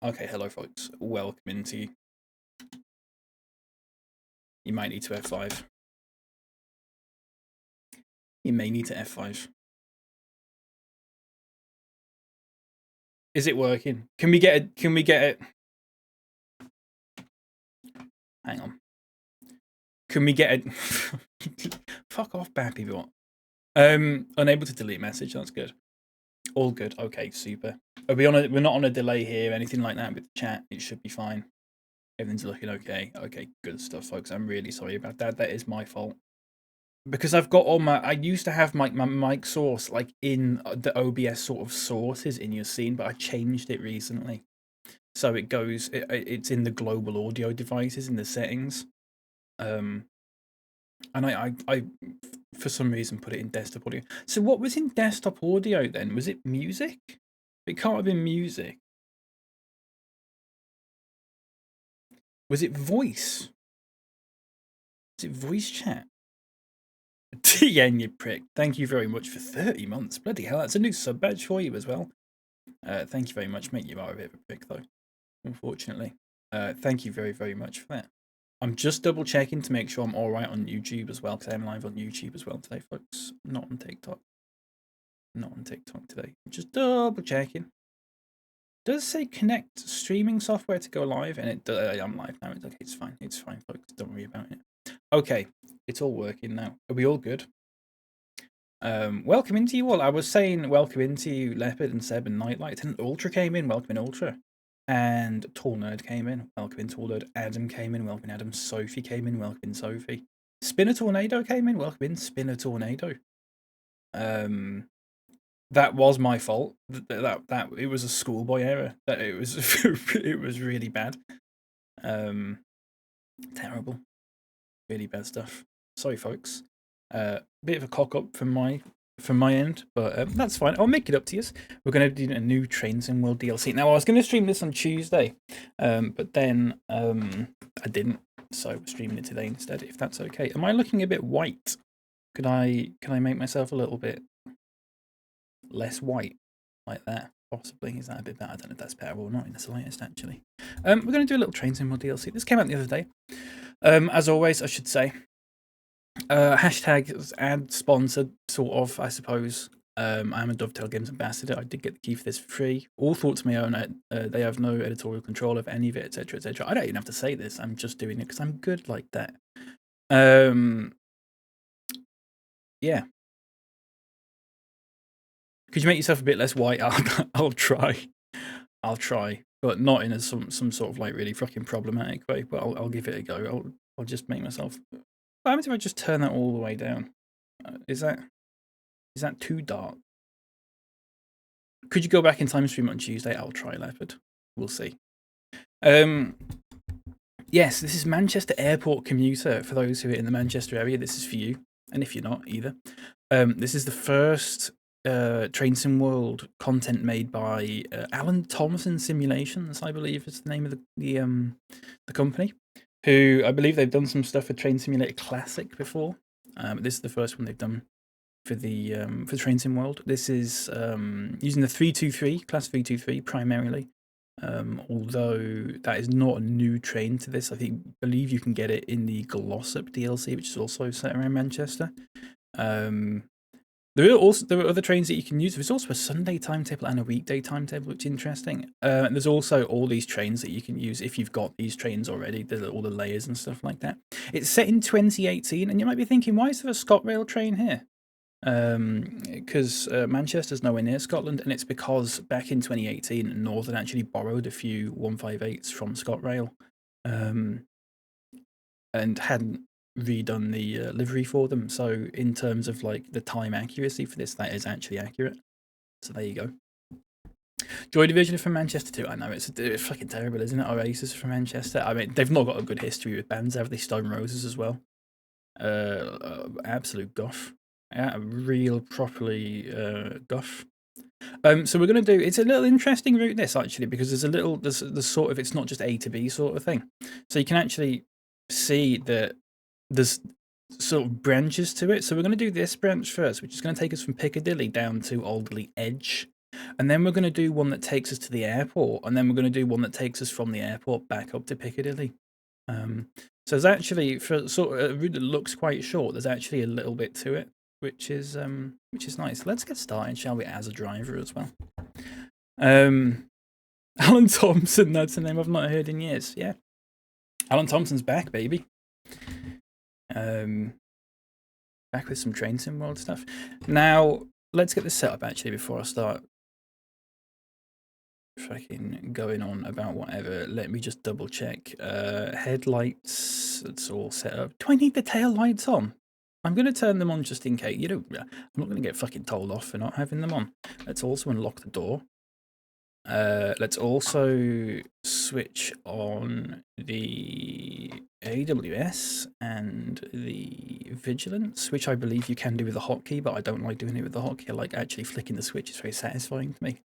Okay, hello folks. Welcome into... You might need to F5. You may need to F5. Is it working? Can we get it? Can we get it? Hang on. Can we get it? Fuck off, Bappy bot. Unable to delete message. That's good. All good. Okay, super. Are we on a, we're not on a delay here, anything like that with the chat. It should be fine. Everything's looking okay. Okay, good stuff, folks. I'm really sorry about that. That is my fault. Because I've got all my, I used to have my mic source like in the OBS sort of sources in your scene, but I changed it recently. So it goes, it's in the global audio devices in the settings. And I for some reason put it in desktop audio. So what was in desktop audio then? Was it music? It can't have been music. Was it voice? Was it voice chat? TN, you prick. Thank you very much for 30 months. Bloody hell, that's a new sub badge for you as well. Thank you very much, mate. You are a bit of a prick, though, unfortunately. Thank you very, very much for that. I'm just double checking to make sure I'm all right on YouTube as well, because I'm live on YouTube as well today, folks. Not on TikTok. Not on TikTok today. Just double checking. Does it say connect streaming software to go live? And it I'm live now. It's okay. It's fine. It's fine, folks. Don't worry about it. Okay, it's all working now. Are we all good? Welcome into you all. I was saying welcome into you, Leopard and Seb and Nightlight, and Ultra came in. Welcome in, Ultra. And Tall Nerd came in. Welcome in, Tall Nerd. Adam came in. Welcome in, Adam. Sophie came in. Welcome in, Sophie. Spinner Tornado came in. Welcome in, Spinner Tornado. That was my fault. That it was a schoolboy error. That it was it was really bad. Terrible. Really bad stuff. Sorry, folks. Bit of a cock up from my end, but that's fine. I'll make it up to you. We're going to do a new Trains in World DLC. Now, I was going to stream this on Tuesday, but then I didn't, so we're streaming it today instead, if that's okay. Am I looking a bit white? Can I make myself a little bit less white like that? Possibly. Is that a bit better? I don't know if that's better or not in the slightest, actually. We're going to do a little Trains in World DLC. This came out the other day. As always, I should say. Hashtag ad sponsored, sort of, I suppose. I'm a Dovetail Games ambassador. I did get the key for this for free. All thoughts of my own. They have no editorial control of any of it, etc., etc. I don't even have to say this. I'm just doing it because I'm good like that. Yeah. Could you make yourself a bit less white? I'll try. I'll try, but not in some sort of like really fucking problematic way. But I'll give it a go. I'll just make myself. What happens if I just turn that all the way down? Is that too dark? Could you go back in time stream on Tuesday? I'll try, Leopard. We'll see. Yes, this is Manchester Airport Commuter. For those who are in the Manchester area, this is for you. And if you're not either. This is the first Train Sim World content made by Alan Thompson Simulations, I believe is the name of the company. Who I believe they've done some stuff for Train Simulator Classic before. This is the first one they've done for the Train Sim World. This is using the 323 class 323 primarily. Although that is not a new train to this, I believe you can get it in the Glossop DLC, which is also set around Manchester. There are other trains that you can use. There's also a Sunday timetable and a weekday timetable, which is interesting. And there's also all these trains that you can use if you've got these trains already. There's all the layers and stuff like that. It's set in 2018, and you might be thinking, why is there a ScotRail train here? Because Manchester's nowhere near Scotland, and it's because back in 2018, Northern actually borrowed a few 158s from ScotRail, and hadn't redone the livery for them. So in terms of like the time accuracy for this, that is actually accurate. So there you go. Joy Division from Manchester too. I know it's fucking terrible, isn't it? Oasis from Manchester. I mean, they've not got a good history with bands, have they? Stone Roses as well. Absolute guff. Yeah, real properly guff. So we're going to do, it's a little interesting route this actually, because there's sort of, it's not just A to B sort of thing. So you can actually see that there's sort of branches to it. So we're going to do this branch first, which is going to take us from Piccadilly down to Alderley Edge. and then we're going to do one that takes us to the airport, and then we're going to do one that takes us from the airport back up to Piccadilly. So there's actually, for sort of a route that looks quite short, there's actually a little bit to it, which is nice. Let's get started, shall we, as a driver as well. Alan Thompson, that's a name I've not heard in years. Yeah, Alan Thompson's back, baby. Back with some Train Sim World stuff. Now, let's get this set up actually before I start fucking going on about whatever. Let me just double check. Headlights, that's all set up. Do I need the tail lights on? I'm going to turn them on just in case. I'm not going to get fucking told off for not having them on. Let's also unlock the door. Let's also switch on the AWS and the Vigilance, which I believe you can do with the hotkey, but I don't like doing it with the hotkey. I like actually flicking the switch. It's very satisfying to me.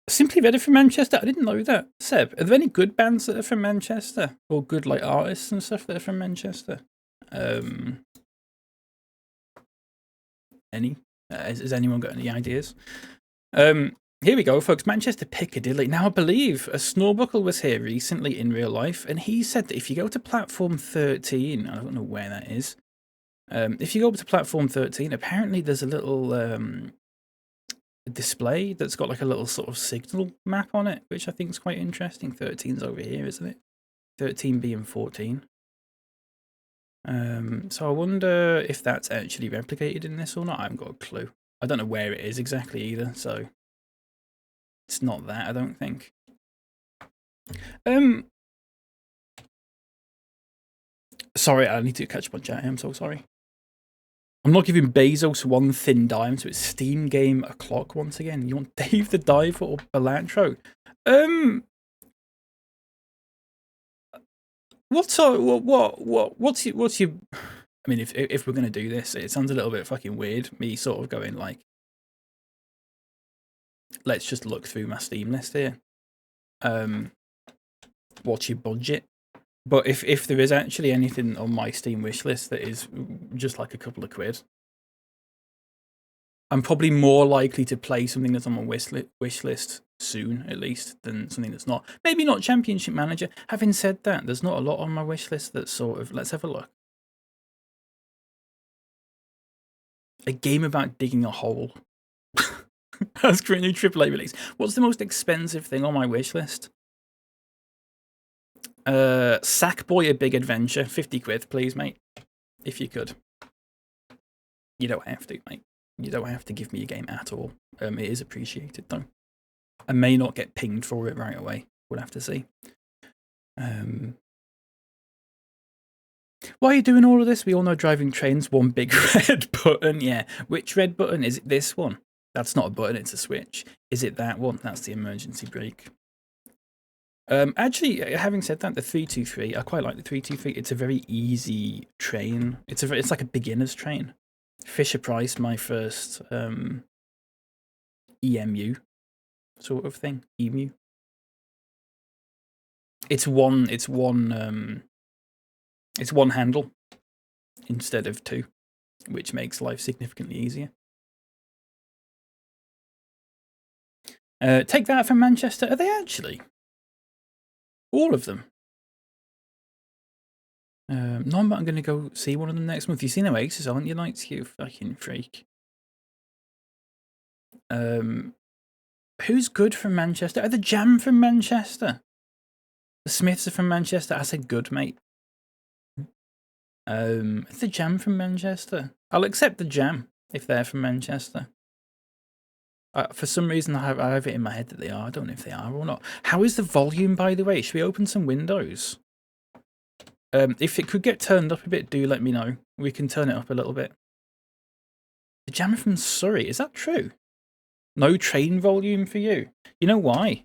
Simply Ready from Manchester. I didn't know that. Seb, are there any good bands that are from Manchester, or good like artists and stuff that are from Manchester? Any? Has anyone got any ideas? Here we go, folks. Manchester Piccadilly. Now, I believe a Snorbuckle was here recently in real life, and he said that if you go to platform 13, I don't know where that is. If you go up to platform 13, apparently there's a little display that's got like a little sort of signal map on it, which I think is quite interesting. 13's over here, isn't it? 13B and 14. So I wonder if that's actually replicated in this or not. I haven't got a clue. I don't know where it is exactly either, so it's not that, I don't think. Sorry, I need to catch up on chat. I'm so sorry. I'm not giving Bezos one thin dime, so it's Steam Game o'clock once again. You want Dave the Diver or Belantro? What's your? I mean, if we're gonna do this, it sounds a little bit fucking weird. Me sort of going like, let's just look through my Steam list here. What's your budget? But if there is actually anything on my Steam wish list that is just like a couple of quid, I'm probably more likely to play something that's on my wish list soon, at least, than something that's not. Maybe not Championship Manager. Having said that, there's not a lot on my wish list that's sort of... Let's have a look. A game about digging a hole. That's for a new AAA release. What's the most expensive thing on my wish list? Sackboy: A Big Adventure. 50 quid, please, mate. If you could. You don't have to, mate. You don't have to give me a game at all. It is appreciated, though. I may not get pinged for it right away. We'll have to see. Why are you doing all of this? We all know driving trains, one big red button. Yeah. Which red button? Is it this one? That's not a button, it's a switch. Is it that one? That's the emergency brake. Actually, having said that, the 323, I quite like the 323. It's a very easy train. It's like a beginner's train. Fisher-Price, my first EMU sort of thing. EMU. It's one handle instead of two, which makes life significantly easier. Take that from Manchester. Are they actually? All of them? No, but I'm going to go see one of them next month. You've seen Oasis, aren't you, Lights? You fucking freak. Who's good from Manchester? Are the Jam from Manchester? The Smiths are from Manchester. I said good, mate. The Jam from Manchester. I'll accept the Jam if they're from Manchester. For some reason, I have it in my head that they are. I don't know if they are or not. How is the volume, by the way? Should we open some windows? If it could get turned up a bit, do let me know. We can turn it up a little bit. The Jam from Surrey. Is that true? No train volume for you. You know why?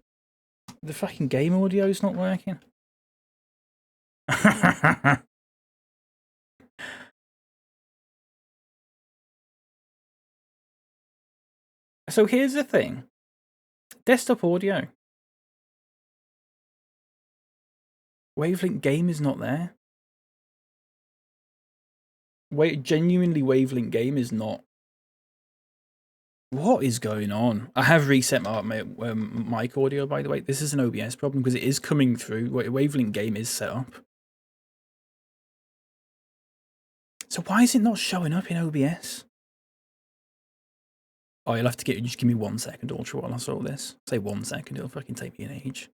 The fucking game audio's not working. So here's the thing. Desktop audio. Wavelength game is not there. Wait, genuinely Wavelength Game is not. What is going on? I have reset my mic audio, by the way. This is an OBS problem because it is coming through. Wavelength Game is set up. So why is it not showing up in OBS? Oh, you'll have to just give me 1 second, Ultra, while I sort this. Say 1 second, it'll fucking take me an age.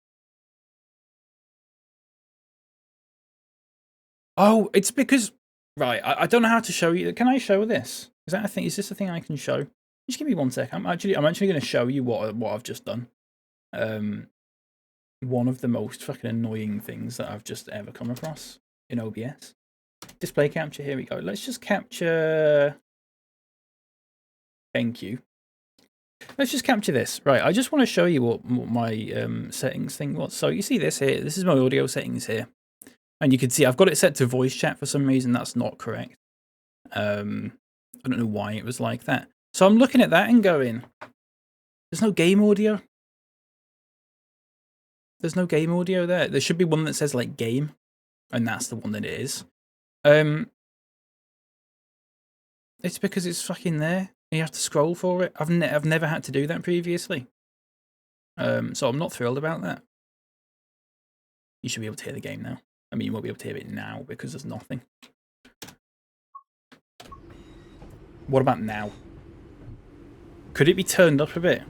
Oh, it's because... Right, I don't know how to show you. Can I show this? Is that a thing? Is this a thing I can show? Just give me 1 second. I'm actually going to show you what I've just done. One of the most fucking annoying things that I've just ever come across in OBS. Display capture, here we go. Let's just capture... Thank you. Let's just capture this. Right, I just want to show you what my settings thing was. So you see this here. This is my audio settings here. And you can see I've got it set to voice chat for some reason. That's not correct. I don't know why it was like that. So I'm looking at that and going, there's no game audio. There's no game audio there. There should be one that says like game. And that's the one that it is. It's because it's fucking there. You have to scroll for it. I've never had to do that previously. So I'm not thrilled about that. You should be able to hear the game now. I mean, you won't be able to hear it now because there's nothing. What about now? Could it be turned up a bit?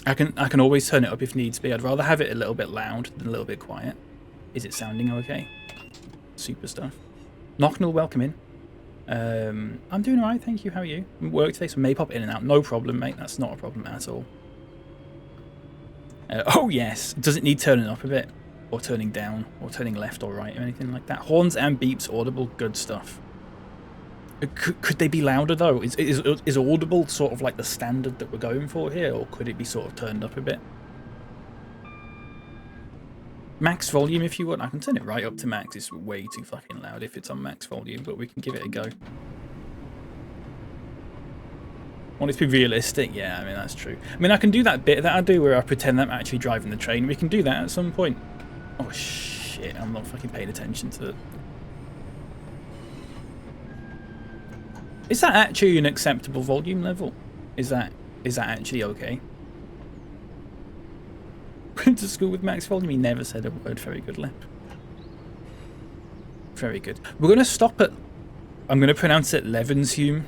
I can always turn it up if needs be. I'd rather have it a little bit loud than a little bit quiet. Is it sounding okay? Super stuff. Knocknell, welcome in. I'm doing alright, thank you. How are you? Work today, so may pop in and out. No problem, mate. That's not a problem at all. Oh yes, does it need turning up a bit? Or turning down? Or turning left or right or anything like that? Horns and beeps audible, good stuff. Could they be louder though? Is audible sort of like the standard that we're going for here? Or could it be sort of turned up a bit? Max volume if you want. I can turn it right up to max. It's way too fucking loud if it's on max volume, but we can give it a go. Want it to be realistic? Yeah, I mean, that's true. I mean, I can do that bit that I do where I pretend that I'm actually driving the train. We can do that at some point. Oh, shit. I'm not fucking paying attention to it. Is that actually an acceptable volume level? Is that actually okay? Went to school with max volume. He never said a word. Very good, Lip. Very good. We're going to stop at... I'm going to pronounce it Levenshume.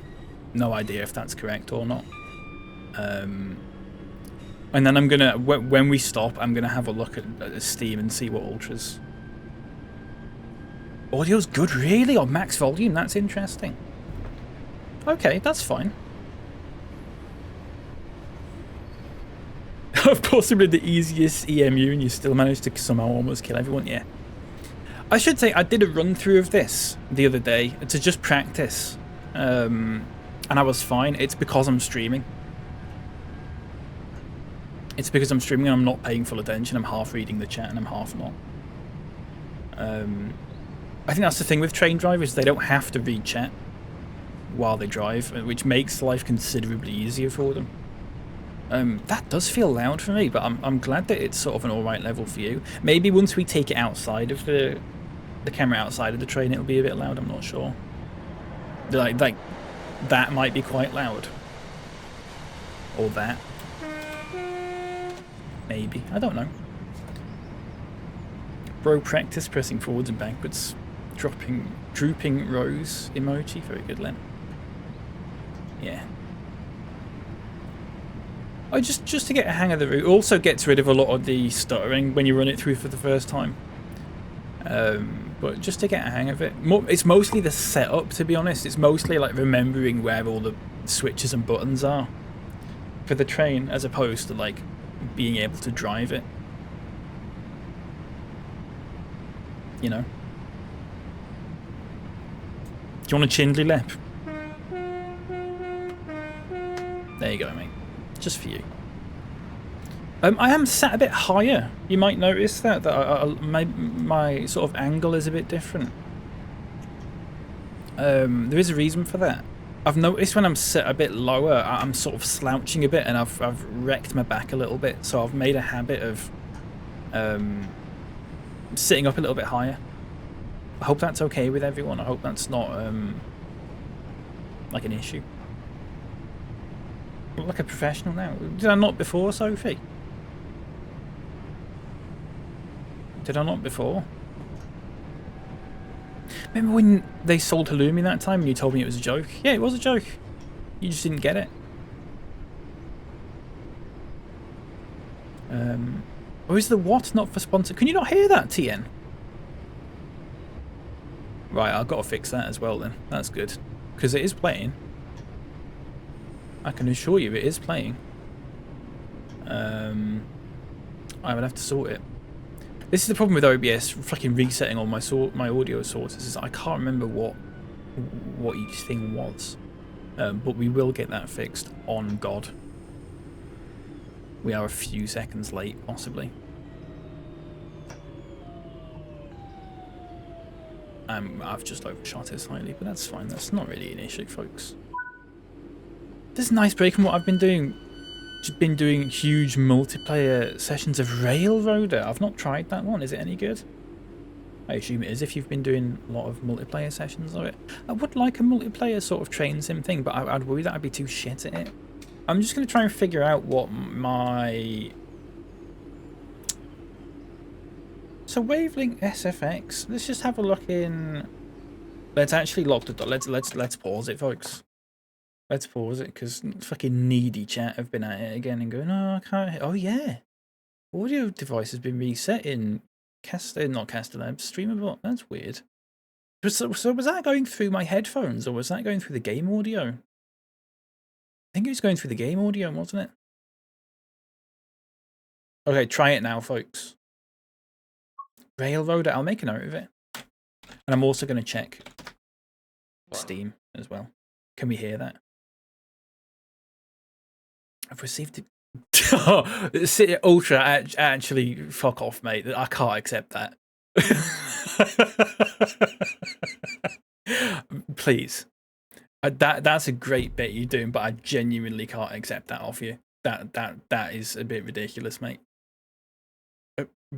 No idea if that's correct or not. And then I'm gonna, when we stop, I'm gonna have a look at Steam and see what ultras. Audio's good, really, on max volume. That's interesting. Okay, that's fine. Possibly the easiest EMU, and you still managed to somehow almost kill everyone. Yeah. I should say I did a run through of this the other day to just practice. And I was fine. It's because I'm streaming. It's because I'm streaming and I'm not paying full attention. I'm half reading the chat and I'm half not. I think that's the thing with train drivers. They don't have to read chat while they drive, which makes life considerably easier for them. That does feel loud for me, but I'm glad that it's sort of an alright level for you. Maybe once we take it outside of the camera outside of the train, it'll be a bit loud. I'm not sure. Like that might be quite loud. Or that. Maybe. I don't know. Bro, practice pressing forwards and backwards. Drooping rose emoji. Very good, Len. Yeah. Oh, just to get a hang of the route. Also gets rid of a lot of the stuttering when you run it through for the first time. But just to get a hang of it. It's mostly the setup, to be honest. It's mostly like remembering where all the switches and buttons are for the train, as opposed to like being able to drive it. You know? Do you want a Chindley lap? There you go, mate. Just for you. I am sat a bit higher. You might notice that my sort of angle is a bit different. There is a reason for that. I've noticed when I'm set a bit lower, I'm sort of slouching a bit, and I've wrecked my back a little bit. So I've made a habit of sitting up a little bit higher. I hope that's okay with everyone. I hope that's not like an issue. I look like a professional now. Did I not before, Sophie? Did I not before? Remember when they sold Halloumi that time and you told me it was a joke? Yeah, it was a joke. You just didn't get it. Or is the what not for sponsor? Can you not hear that, TN? Right, I've got to fix that as well then. That's good. Because it is playing. I can assure you it is playing. I would have to sort it. This is the problem with OBS fucking resetting all my audio sources, is I can't remember what each thing was. But we will get that fixed, on God. We are a few seconds late, possibly. I've just overshot it slightly, but that's fine. That's not really an issue, folks. This is a nice break from what I've been doing. Just been doing huge multiplayer sessions of Railroader. I've not tried that one. Is it any good? I assume it is if you've been doing a lot of multiplayer sessions of it. I would like a multiplayer sort of train sim thing, but I'd worry that I'd be too shit at it. I'm just going to try and figure out what my... So Wavelength SFX, let's just have a look in... Let's actually lock the... Let's pause it, folks. Let's pause it, because fucking needy chat have been at it again and going, oh, I can't... Oh, yeah. Audio device has been reset in... not Castellab, Streamable. That's weird. So was that going through my headphones, or was that going through the game audio? I think it was going through the game audio, wasn't it? Okay, try it now, folks. Railroader, I'll make a note of it. And I'm also going to check Steam as well. Can we hear that? I've received it. City Ultra, actually, fuck off, mate. I can't accept that. Please. That's a great bit you're doing, but I genuinely can't accept that off you. That is a bit ridiculous, mate.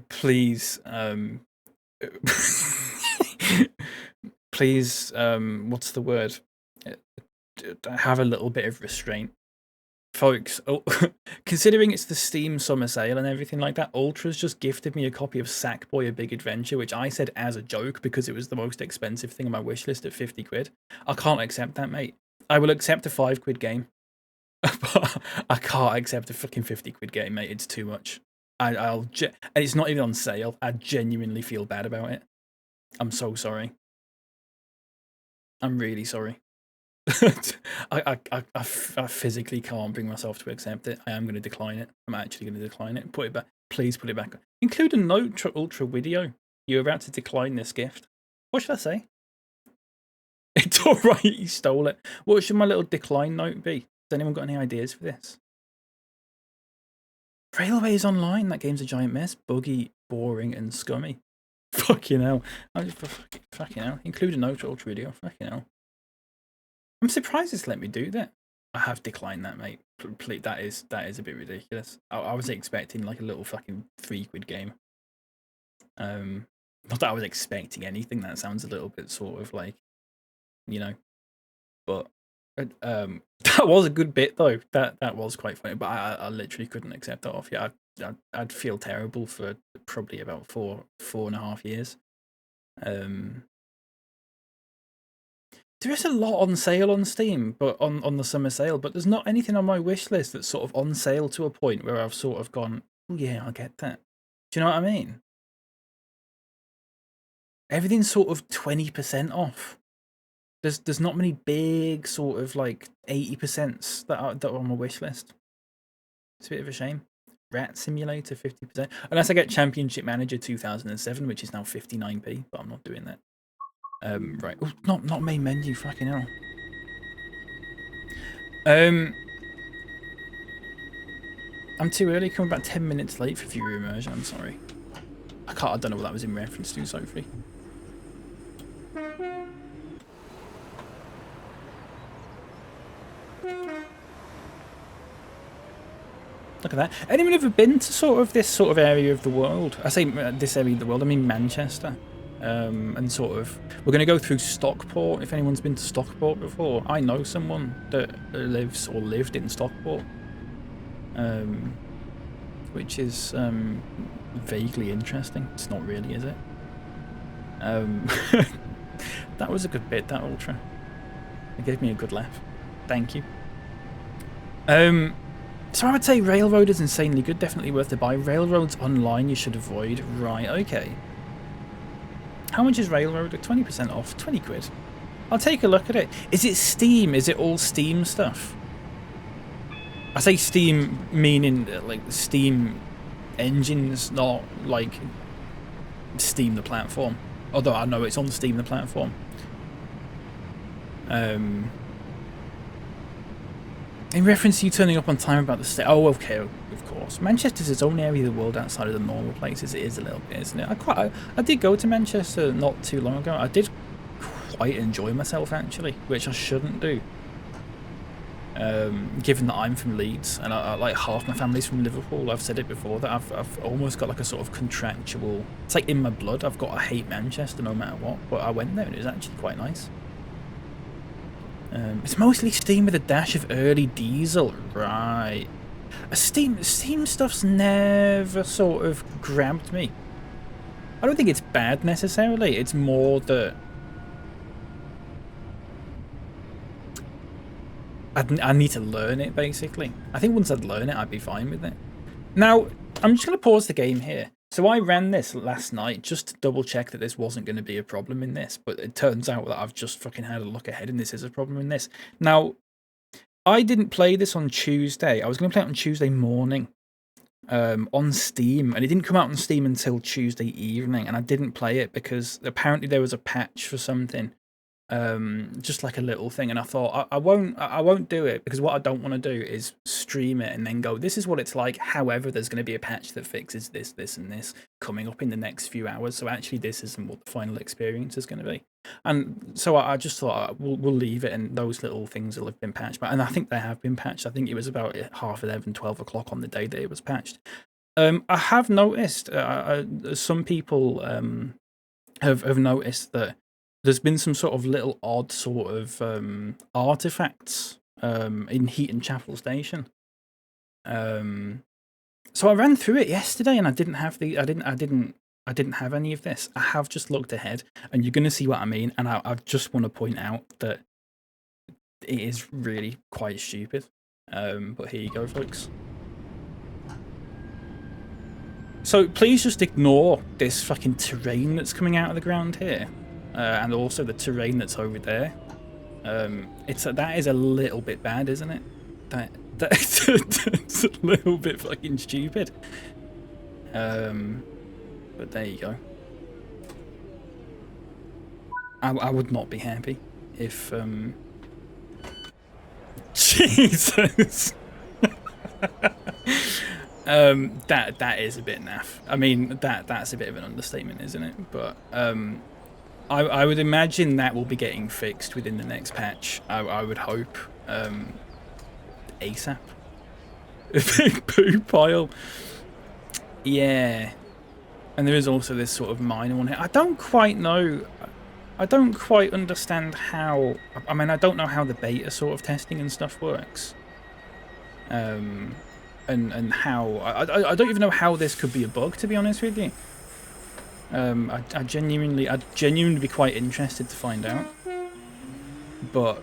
Please, please, what's the word? Have a little bit of restraint. Folks, considering it's the Steam summer sale and everything like that, Ultra's just gifted me a copy of Sackboy: A Big Adventure, which I said as a joke because it was the most expensive thing on my wish list at 50 quid. I can't accept that, mate. I will accept a 5 quid game, but I can't accept a fucking 50 quid game, mate. It's too much. And it's not even on sale. I genuinely feel bad about it. I'm so sorry. I'm really sorry. I physically can't bring myself to accept it. I am going to decline it. I'm actually going to decline it. Put it back. Please put it back. Include a note to Ultra video. You're about to decline this gift. What should I say? It's alright, you stole it. What should my little decline note be? Has anyone got any ideas for this? Railways Online, that game's a giant mess. Buggy, boring, and scummy. Fucking hell. Fucking hell. Include a note to Ultra video. Fucking hell. I'm surprised it's let me do that. I have declined that, mate. Please, that is a bit ridiculous. I was expecting like a little fucking 3 quid game. Not that I was expecting anything. That sounds a little bit sort of like, you know. But that was a good bit though. That was quite funny. But I literally couldn't accept that off. Yeah, I'd feel terrible for probably about 4.5 years. There is a lot on sale on Steam, but on the summer sale, but there's not anything on my wish list that's sort of on sale to a point where I've sort of gone, oh yeah, I'll get that. Do you know what I mean? Everything's sort of 20% off. There's not many big sort of like 80% that are on my wish list. It's a bit of a shame. Rat Simulator 50%, unless I get Championship Manager 2007, which is now 59p, but I'm not doing that. Right. Oh, not main menu. Fucking hell. I'm too early. Coming about 10 minutes late for viewer immersion. I'm sorry. I don't know what that was in reference to, Sophie. Look at that. Anyone ever been to sort of this sort of area of the world? I say this area of the world, I mean Manchester. and sort of we're going to go through Stockport. If anyone's been to Stockport before, I know someone that lives or lived in Stockport, which is vaguely interesting. It's not really, is it? That was a good bit, that Ultra. It gave me a good laugh. Thank you. So I would say Railroad is insanely good, definitely worth to buy. Railroad's online you should avoid. Right, okay. How much is Railroad? 20% off, 20 quid. I'll take a look at it. Is it Steam? Is it all Steam stuff? I say Steam meaning like Steam engines, not like Steam the platform. Although I know it's on Steam the platform. In reference to you turning up on time about the state. Oh, okay, of course. Manchester's its own area of the world outside of the normal places. It is a little bit, isn't it? I did go to Manchester not too long ago. I did quite enjoy myself, actually, which I shouldn't do. Given that I'm from Leeds and I like half my family's from Liverpool. I've said it before that I've almost got like a sort of contractual. It's like in my blood. I've got to hate Manchester no matter what. But I went there and it was actually quite nice. It's mostly Steam with a dash of early diesel, right? Steam stuff's never sort of grabbed me. I don't think it's bad necessarily. It's more that I need to learn it, basically. I think once I'd learn it, I'd be fine with it. Now, I'm just going to pause the game here. So I ran this last night just to double check that this wasn't going to be a problem in this. But it turns out that I've just fucking had a look ahead and this is a problem in this. Now, I didn't play this on Tuesday. I was going to play it on Tuesday morning on Steam. And it didn't come out on Steam until Tuesday evening. And I didn't play it because apparently there was a patch for something. Just like a little thing, and I thought I won't do it because what I don't want to do is stream it and then go, this is what it's like. However, there's going to be a patch that fixes this, and this coming up in the next few hours. So actually, this isn't what the final experience is going to be. And so I just thought we'll leave it, and those little things will have been patched. And I think they have been patched. I think it was about 11:30, 12 o'clock on the day that it was patched. I have noticed some people have noticed that there's been some sort of little odd sort of artifacts in Heaton Chapel Station. So I ran through it yesterday, and I didn't have any of this. I have just looked ahead, and you're going to see what I mean. And I just want to point out that it is really quite stupid. But here you go, folks. So please just ignore this fucking terrain that's coming out of the ground here. And also the terrain that's over there. That is a little bit bad, isn't it? That's a little bit fucking stupid. But there you go. I would not be happy if Jesus. That is a bit naff. I mean, that's a bit of an understatement, isn't it? But I would imagine that will be getting fixed within the next patch. I would hope. ASAP. A big poo pile. Yeah. And there is also this sort of minor one here. I don't quite know. I don't quite understand how. I mean, I don't know how the beta sort of testing and stuff works. And how. I don't even know how this could be a bug, to be honest with you. I'd genuinely be quite interested to find out. But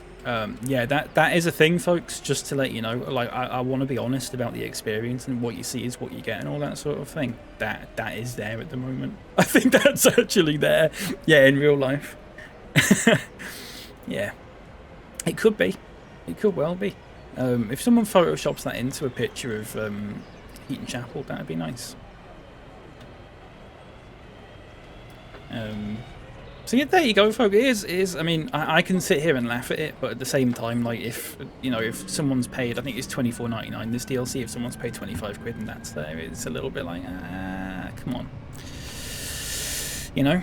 yeah, that is a thing, folks. Just to let you know, like I want to be honest about the experience, and what you see is what you get, and all that sort of thing. That is there at the moment. I think that's actually there. Yeah, in real life. Yeah, it could be. It could well be. If someone photoshops that into a picture of Heaton Chapel, that'd be nice. So yeah, there you go, folks. It is. I mean, I can sit here and laugh at it, but at the same time, like if someone's paid, I think it's $24.99 this DLC. If someone's paid 25 quid and that's there, it's a little bit like, come on, you know.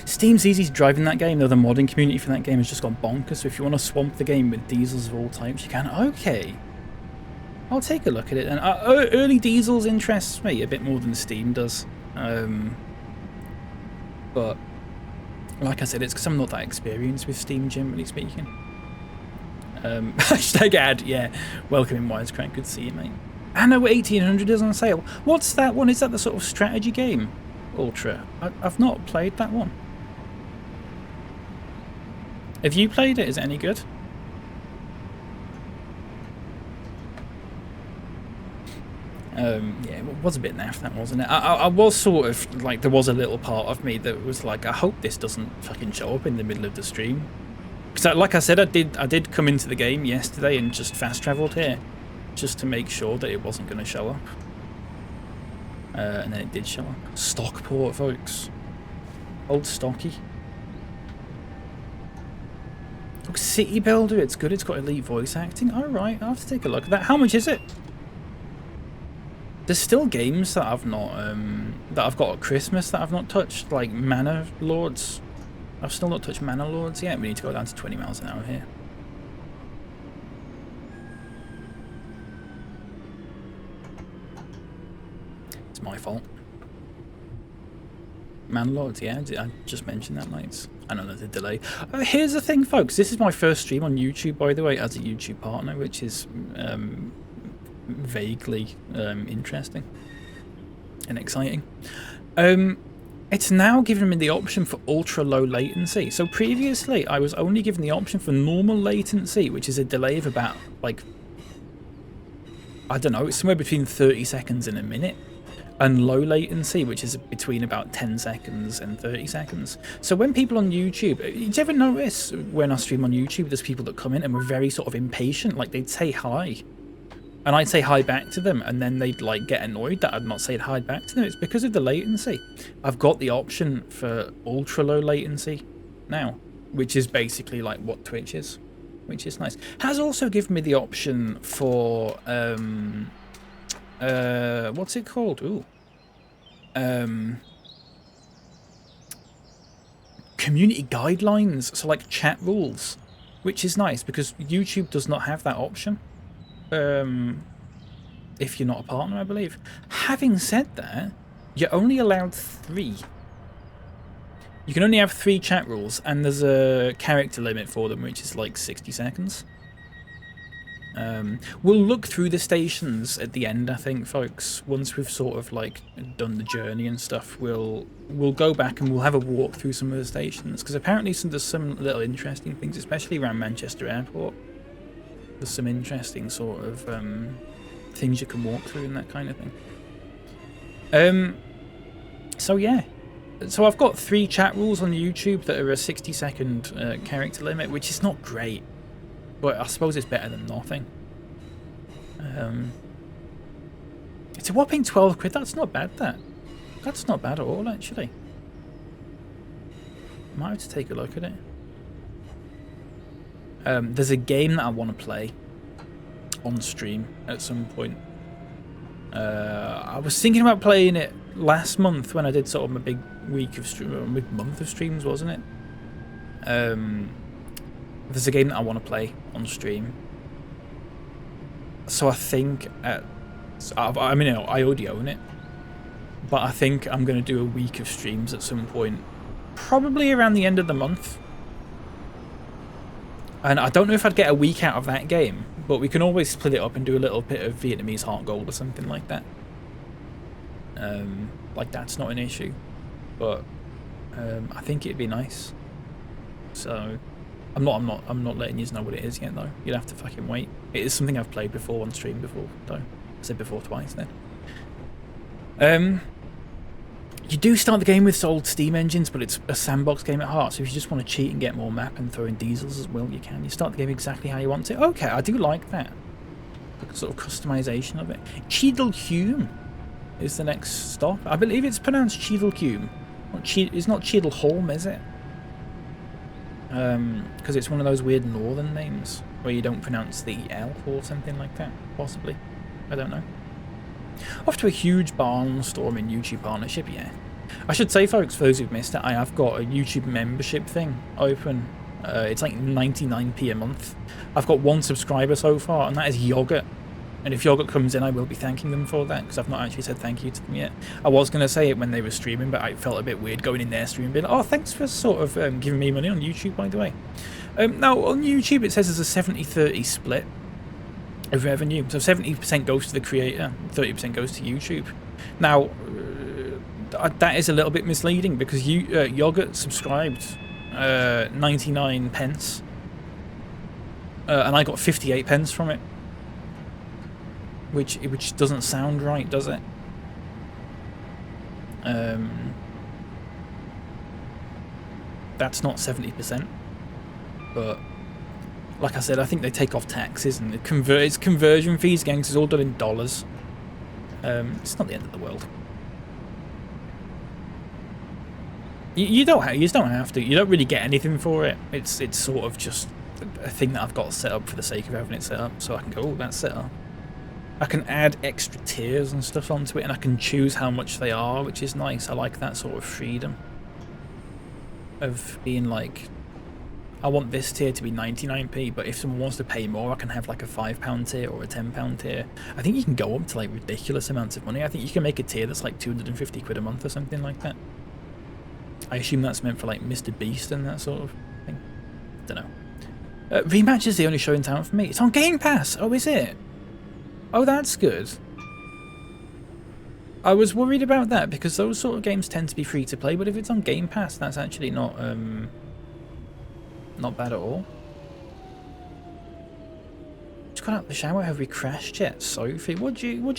Steam's easy to drive in that game, though the modding community for that game has just gone bonkers. So if you want to swamp the game with diesels of all types, you can. Okay. I'll take a look at it. And early diesels interests me a bit more than Steam does. But like I said, it's because I'm not that experienced with Steam, generally speaking. Hashtag ad, yeah. Welcome in Wisecrack, good to see you, mate. Anno 1800 is on sale. What's that one? Is that the sort of strategy game? Ultra. I've not played that one. Have you played it? Is it any good? Yeah, it was a bit naff, that, wasn't it? I was sort of like, there was a little part of me that was like, I hope this doesn't fucking show up in the middle of the stream. Because like I said, I did come into the game yesterday and just fast travelled here, just to make sure that it wasn't going to show up. And then it did show up. Stockport, folks. Old Stocky. Look, City Builder, it's good. It's got elite voice acting. Alright, I'll have to take a look at that. How much is it? There's still games that I've not, that I've got at Christmas that I've not touched, like Manor Lords. I've still not touched Manor Lords yet. We need to go down to 20 miles an hour here. It's my fault. Manor Lords, yeah, I just mentioned that, mates. I know there's a delay. Here's the thing, folks. This is my first stream on YouTube, by the way, as a YouTube partner, which is vaguely interesting and exciting. It's now given me the option for ultra low latency. So previously I was only given the option for normal latency, which is a delay of about, like, I don't know, it's somewhere between 30 seconds and a minute, and low latency, which is between about 10 seconds and 30 seconds. So when people on YouTube, do you ever notice when I stream on YouTube, there's people that come in and were very sort of impatient, like they'd say hi, and I'd say hi back to them, and then they'd like get annoyed that I'd not said hi back to them. It's because of the latency. I've got the option for ultra low latency now, which is basically like what Twitch is, which is nice. Has also given me the option for what's it called? Ooh. Community guidelines, so like chat rules, which is nice because YouTube does not have that option. If you're not a partner, I believe. Having said that, you're only allowed 3. You can only have 3 chat rules, and there's a character limit for them, which is like 60 seconds. We'll look through the stations at the end, I think, folks. Once we've sort of like done the journey and stuff, we'll go back and we'll have a walk through some of the stations, because apparently there's some little interesting things, especially around Manchester Airport. There's some interesting sort of things you can walk through and that kind of thing. So yeah. So I've got 3 chat rules on YouTube that are a 60-second character limit, which is not great, but I suppose it's better than nothing. It's a whopping 12 quid. That's not bad, that. That's not bad at all, actually. Might have to take a look at it. There's a game that I want to play on stream at some point. I was thinking about playing it last month when I did sort of my big week of stream, or big month of streams, wasn't it? There's a game that I want to play on stream. So I think I mean, I already own it, but I think I'm going to do a week of streams at some point, probably around the end of the month. And I don't know if I'd get a week out of that game, but we can always split it up and do a little bit of Vietnamese Heart Gold or something like that. Like, that's not an issue, but I think it'd be nice. So I'm not letting you know what it is yet, though. You'll have to fucking wait. It is something I've played before on stream before, though. I said before twice then. You do start the game with old Steam engines, but it's a sandbox game at heart, so if you just want to cheat and get more map and throw in diesels as well, you can. You start the game exactly how you want to. Okay, I do like that. The sort of customization of it. Cheadle-Hulme is the next stop. I believe it's pronounced Cheadle-Hulme. It's not Cheadle-Holme, is it? Because it's one of those weird northern names where you don't pronounce the L or something like that, possibly. I don't know. Off to a huge barnstorming YouTube partnership, yeah. I should say, folks, for those who've missed it, I have got a YouTube membership thing open. It's like 99p a month. I've got 1 subscriber so far, and that is Yogurt. And if yogurt comes in, I will be thanking them for that, because I've not actually said thank you to them yet. I was going to say it when they were streaming, but I felt a bit weird going in their stream and being like, oh, thanks for sort of giving me money on YouTube, by the way. Now, on YouTube, it says there's a 70-30 split of revenue. So 70% goes to the creator, 30% goes to YouTube. Now, that is a little bit misleading, because Yogurt subscribed 99 pence, and I got 58 pence from it. Which doesn't sound right, does it? That's not 70%. But like I said, I think they take off taxes and it's conversion fees again, because it's all done in dollars. It's not the end of the world. You don't have to. You don't really get anything for it. It's sort of just a thing that I've got set up for the sake of having it set up, so I can go, oh, that's set up. I can add extra tiers and stuff onto it, and I can choose how much they are, which is nice. I like that sort of freedom of being like, I want this tier to be 99p, but if someone wants to pay more, I can have like a £5 tier or a £10 tier. I think you can go up to like ridiculous amounts of money. I think you can make a tier that's like 250 quid a month or something like that. I assume that's meant for like Mr. Beast and that sort of thing. Don't know. Rematch is the only show in town for me. It's on Game Pass. Oh, is it? Oh, that's good. I was worried about that, because those sort of games tend to be free to play, but if it's on Game Pass, that's actually not bad at all. Just got out of the shower. Have we crashed yet, Sophie? What are you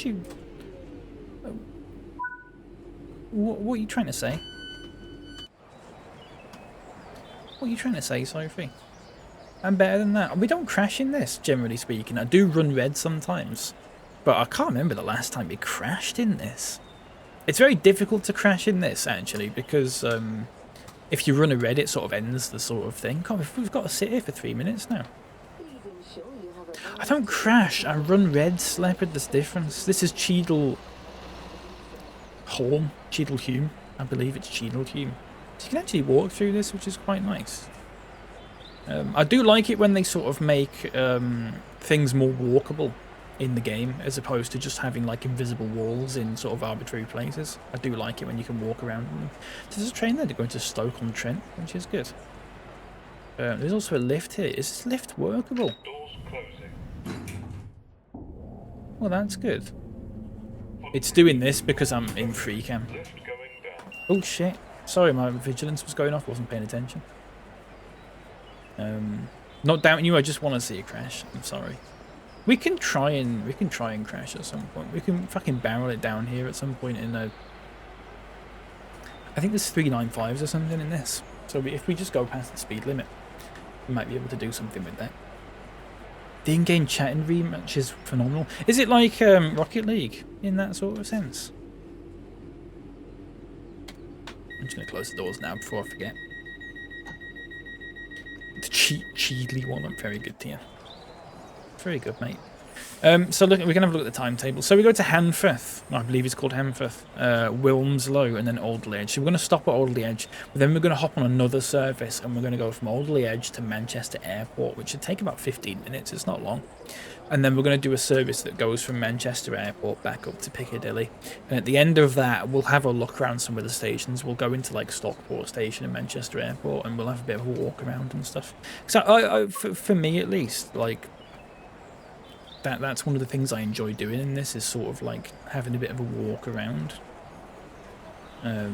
trying to say? What are you trying to say, Sophie? I'm better than that. We don't crash in this, generally speaking. I do run red sometimes, but I can't remember the last time we crashed in this. It's very difficult to crash in this, actually, because if you run a red, it sort of ends the sort of thing. God, we've got to sit here for 3 minutes now. I don't crash. I run red, Leopard. There's difference. This is Cheadle Horn. Cheadle Hume. I believe it's Cheadle Hume. So you can actually walk through this, which is quite nice. I do like it when they sort of make things more walkable in the game, as opposed to just having like invisible walls in sort of arbitrary places. I do like it when you can walk around them. So there's a train there to go into Stoke-on-Trent, which is good. There's also a lift here. Is this lift workable? Doors closing. Well, that's good. It's doing this because I'm in free cam. Lift going down. Oh shit. Sorry, my vigilance was going off. Wasn't paying attention. Not doubting you. I just want to see a crash. I'm sorry. We can try and crash at some point. We can fucking barrel it down here at some point in a. I think there's 395s or something in this. So if we just go past the speed limit, we might be able to do something with that. The in-game chatting rematch is phenomenal. Is it like Rocket League in that sort of sense? I'm just going to close the doors now before I forget. The Cheadley one, I'm very good to you. Very good, mate. So look, we can have a look at the timetable. So we go to Hanforth, I believe it's called Hanforth, Wilmslow, and then Alderley Edge. So we're going to stop at Alderley Edge, but then we're going to hop on another service, and we're going to go from Alderley Edge to Manchester Airport, which should take about 15 minutes. It's not long. And then we're going to do a service that goes from Manchester Airport back up to Piccadilly. And at the end of that, we'll have a look around some of the stations. We'll go into like Stockport Station and Manchester Airport, and we'll have a bit of a walk around and stuff. So for me at least, like, that's one of the things I enjoy doing in this, is sort of like having a bit of a walk around. That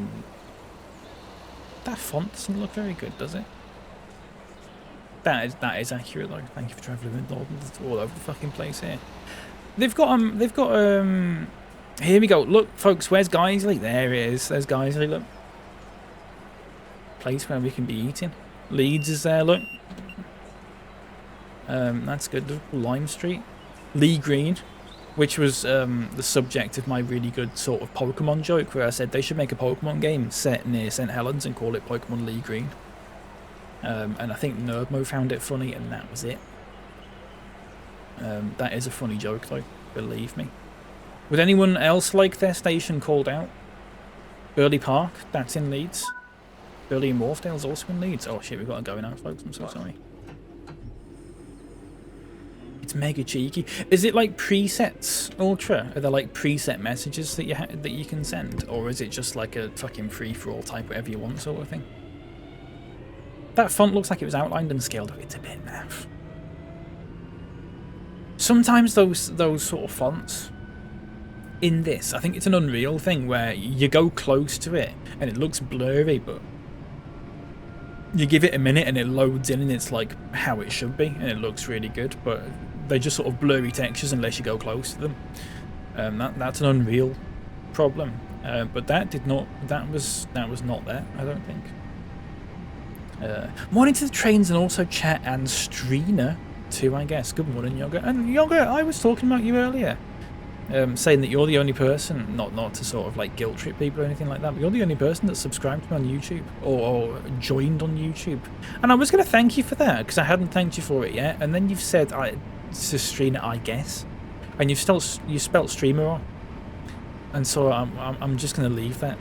font doesn't look very good, does it? That is accurate though. Thank you for travelling with Northern. It's all over the fucking place here. They've got here we go. Look, folks, where's Guiseley? There it is. There's Guiseley, look. Place where we can be eating. Leeds is there, look. That's good. Lime Street. Lee Green, which was the subject of my really good sort of Pokemon joke, where I said they should make a Pokemon game set near St. Helens and call it Pokemon Lee Green. And I think Nerdmo found it funny, and that was it. That is a funny joke, though, believe me. Would anyone else like their station called out? Burley Park, that's in Leeds. Burley and Wharfdale's also in Leeds. Oh shit, we've got to go now, folks. I'm so sorry. It's mega cheeky. Is it like presets, Ultra? Are there like preset messages that you can send, or is it just like a fucking free for all, type whatever you want sort of thing? That font looks like it was outlined and scaled up. It's a bit naff. Sometimes those sort of fonts in this, I think it's an Unreal thing where you go close to it and it looks blurry, but you give it a minute and it loads in and it's like how it should be and it looks really good, but they're just sort of blurry textures unless you go close to them. That's an Unreal problem, but that was not there, I don't think. Morning to the trains and also chat and Streamer too, I guess. Good morning, Yoga. And Yoga, I was talking about you earlier, saying that you're the only person, not to sort of like guilt trip people or anything like that, but you're the only person that subscribed to me on YouTube or joined on YouTube. And I was going to thank you for that because I hadn't thanked you for it yet. And then you've said to Streamer, I guess, and you spelt Streamer wrong. And so I'm just going to leave that.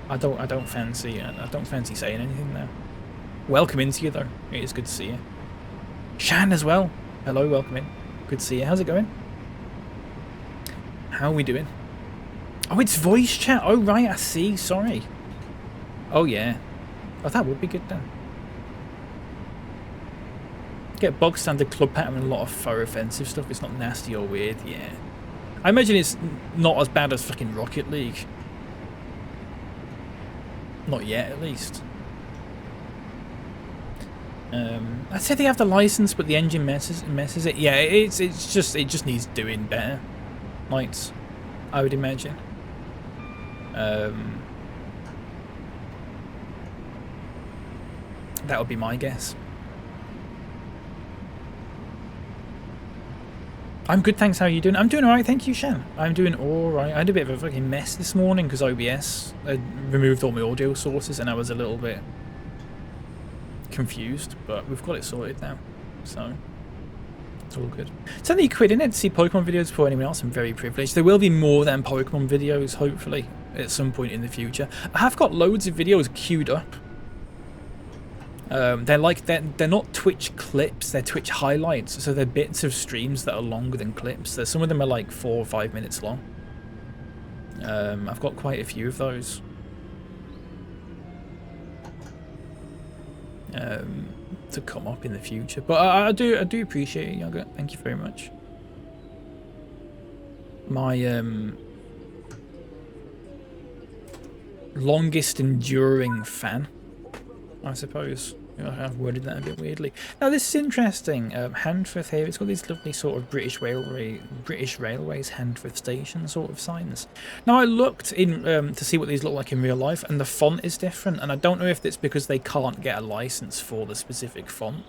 I don't fancy saying anything now. Welcome into you though. It is good to see you. Shan as well. Hello, welcome in. Good to see you. How's it going? How are we doing? Oh, it's voice chat. Oh right, I see. Sorry. Oh yeah. Oh, that would be good then. Get bog standard club pattern and a lot of faux offensive stuff. It's not nasty or weird. Yeah. I imagine it's not as bad as fucking Rocket League. Not yet, at least. I'd say they have the license, but the engine messes it. Yeah, it just needs doing better. Lights, I would imagine. That would be my guess. I'm good, thanks. How are you doing? I'm doing alright, thank you, Shan. I'm doing alright. I had a bit of a fucking mess this morning because OBS had removed all my audio sources and I was a little bit confused, but we've got it sorted now, so it's all good. It's only £1 in it to see Pokemon videos before anyone else. I'm very privileged. There will be more than Pokemon videos, hopefully, at some point in the future. I have got loads of videos queued up. They're not Twitch clips, they're Twitch highlights, so they're bits of streams that are longer than clips. Some of them are like 4 or 5 minutes long. I've got quite a few of those. To come up in the future, but I do appreciate it, Yoga. Thank you very much. My longest enduring fan, I suppose. I've worded that a bit weirdly. Now this is interesting. Handforth here. It's got these lovely sort of British Railways Handforth station sort of signs. Now I looked in to see what these look like in real life, and the font is different. And I don't know if it's because they can't get a license for the specific font,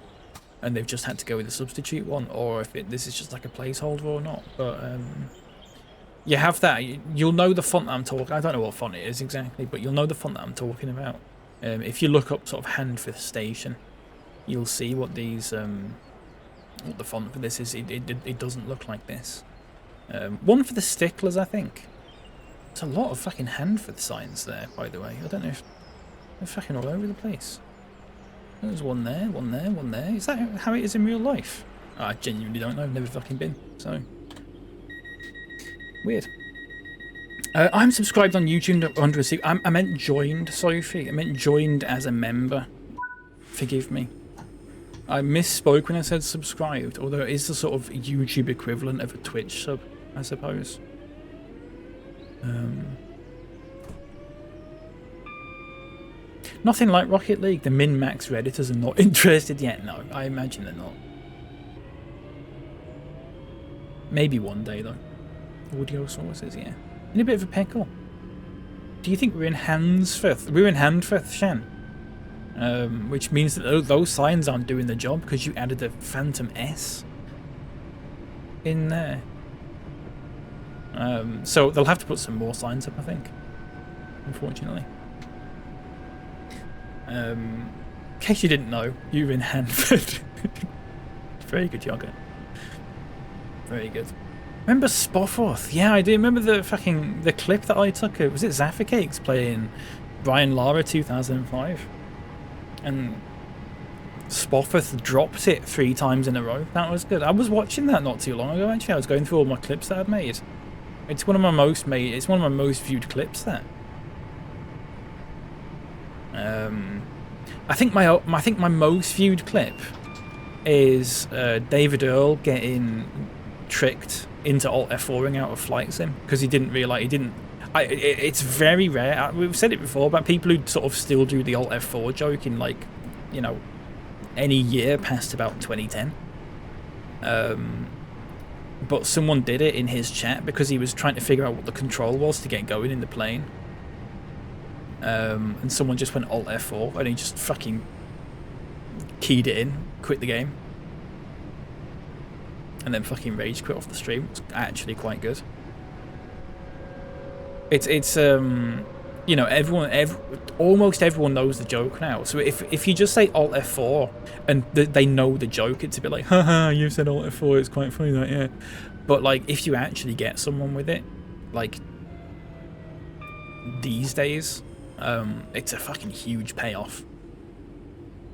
and they've just had to go with a substitute one, or if this is just like a placeholder or not. But you have that. You'll know the font that I'm talking. I don't know what font it is exactly, but you'll know the font that I'm talking about. If you look up sort of Handforth Station, you'll see what these what the font for this is. It doesn't look like this. One for the sticklers, I think. There's a lot of fucking Handforth signs there, by the way. I don't know if they're fucking all over the place. There's one there, one there, one there. Is that how it is in real life? I genuinely don't know. I've never fucking been. So weird. I'm subscribed on YouTube under a secret. I meant joined, Sophie. I meant joined as a member. Forgive me. I misspoke when I said subscribed, although it is the sort of YouTube equivalent of a Twitch sub, I suppose. Nothing like Rocket League. The min-max Redditors are not interested yet. No, I imagine they're not. Maybe one day, though. Audio sources, yeah. In a bit of a pickle. Do you think we're in Handforth? We're in Handforth, Shan. Which means that those signs aren't doing the job because you added a Phantom S in there. So they'll have to put some more signs up, I think. Unfortunately. In case you didn't know, you're in Handforth. Very good, Yoga. Very good. Remember Spofford? Yeah, I do. Remember the clip that I took? Was it Zaffa Cakes playing Brian Lara 2005? And Spoffeth dropped it 3 times in a row. That was good. I was watching that not too long ago. Actually, I was going through all my clips that I'd made. It's one of my most viewed clips. That. I think my most viewed clip is David Earl getting tricked into Alt F4ing out of Flight Sim because he didn't realise it's very rare. We've said it before about people who sort of still do the Alt F4 joke in, like, you know, any year past about 2010. But someone did it in his chat because he was trying to figure out what the control was to get going in the plane. And someone just went Alt F4 and he just fucking keyed it in, quit the game, and then fucking rage quit off the stream. It's actually quite good. It's you know, almost everyone knows the joke now. So if you just say Alt F4 and they know the joke, it's a bit like, haha, you said Alt F4, it's quite funny that, yeah. But like, if you actually get someone with it, like these days, it's a fucking huge payoff.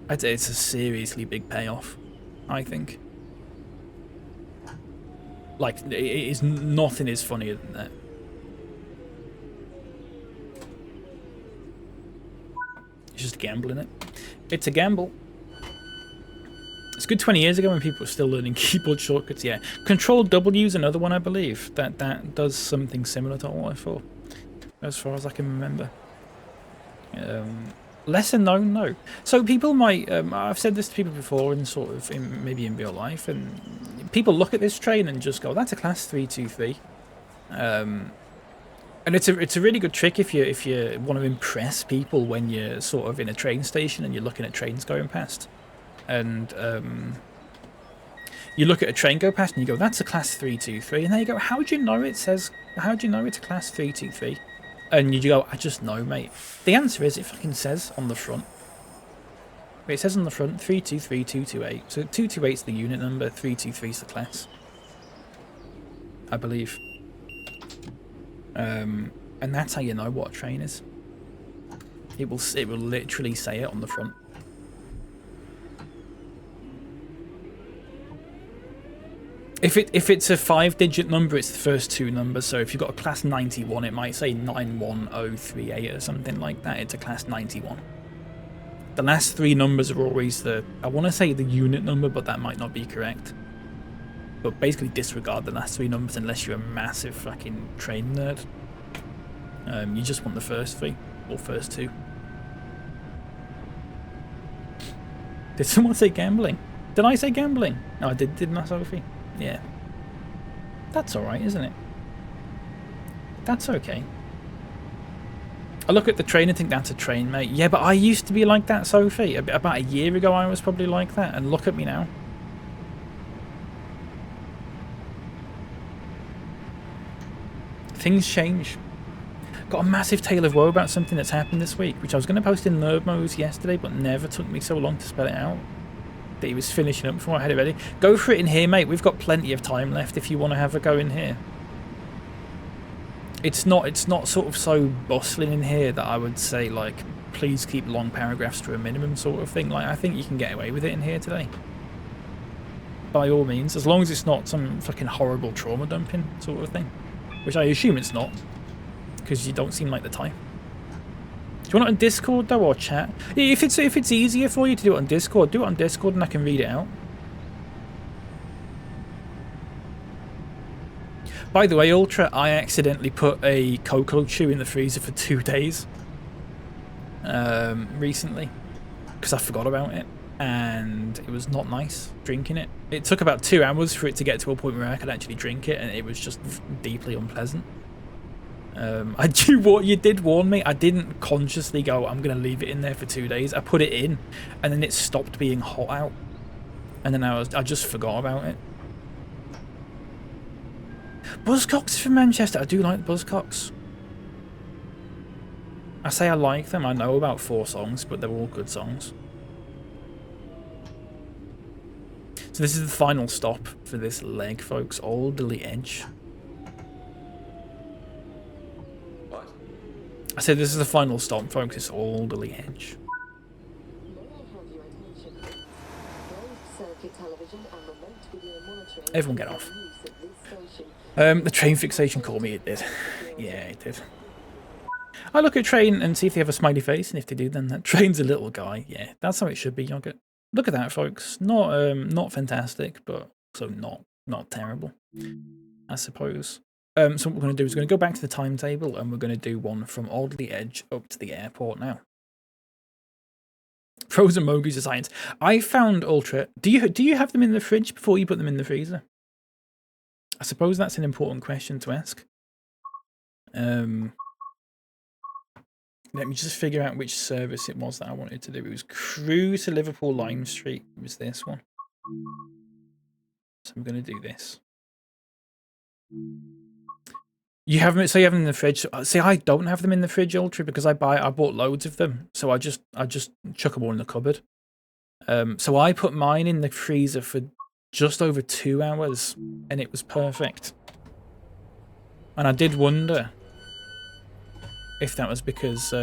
It's a seriously big payoff, I think. Like, nothing is funnier than that. It's just gambling it. It's a gamble. It's good 20 years ago when people were still learning keyboard shortcuts. Yeah, Control W is another one, I believe, that does something similar to Alt F4, as far as I can remember. Lesser known, no. So people might, I've said this to people before, in sort of maybe in real life, and people look at this train and just go, "That's a class 323." And it's a really good trick if you want to impress people when you're sort of in a train station and you're looking at trains going past, and you look at a train go past and you go, "That's a class 323," and there you go. How do you know it says? How do you know it's a class 323? And you go, "I just know, mate." The answer is it fucking says on the front. It says on the front 323228. So 228 is the unit number, 323 is the class, I believe. And that's how you know what a train is. It will literally say it on the front. If it's a 5-digit number, it's the first 2 numbers. So if you've got a class 91, it might say 91038 or something like that. It's a class 91. The last 3 numbers are always I want to say the unit number, but that might not be correct. But basically disregard the last 3 numbers unless you're a massive fucking train nerd. You just want the first 3 or first 2. Did someone say gambling? Did I say gambling? No, I did, didn't I, Sophie? Yeah. That's alright, isn't it? That's okay. I look at the train and think that's a train, mate. Yeah, but I used to be like that, Sophie. About a year ago I was probably like that, and look at me now. Things change. Got a massive tale of woe about something that's happened this week, which I was going to post in Nerd Modes yesterday, but never took me so long to spell it out. That he was finishing up before I had it ready. Go for it in here, mate. We've got plenty of time left if you want to have a go in here. It's not sort of so bustling in here that I would say, like, please keep long paragraphs to a minimum sort of thing. Like, I think you can get away with it in here today. By all means, as long as it's not some fucking horrible trauma dumping sort of thing. Which I assume it's not, because you don't seem like the type. Do you want it on Discord though, or chat? If it's easier for you to do it on Discord, do it on Discord and I can read it out. By the way, Ultra, I accidentally put a Cocoa Chew in the freezer for 2 days recently because I forgot about it, and it was not nice drinking it. It took about 2 hours for it to get to a point where I could actually drink it, and it was just deeply unpleasant. You did warn me. I didn't consciously go, I'm going to leave it in there for 2 days. I put it in, and then it stopped being hot out. And then I just forgot about it. Buzzcocks from Manchester. I do like Buzzcocks. I say I like them. I know about 4 songs, but they're all good songs. So this is the final stop for this leg, folks. Alderley Edge. I said this is the final stop, folks. It's Alderley Edge. Everyone get off. The train fixation called me, it did. Yeah, it did. I look at train and see if they have a smiley face, and if they do, then that train's a little guy. Yeah, that's how it should be, Yogurt. Look at that, folks. Not fantastic, but also not terrible, I suppose. So what we're going to do is we're going to go back to the timetable, and we're going to do one from Alderley Edge up to the airport now. Frozen Mogu's of Science. I found Ultra. Do you have them in the fridge before you put them in the freezer? I suppose that's an important question to ask. Let me just figure out which service it was that I wanted to do. It was Crewe to Liverpool Lime Street. It was this one. So I'm going to do this. You have them, so you have them in the fridge. See, I don't have them in the fridge, Ultra, because I bought loads of them. So I just chuck them all in the cupboard. So I put mine in the freezer for just over 2 hours, and it was perfect. And I did wonder if that was because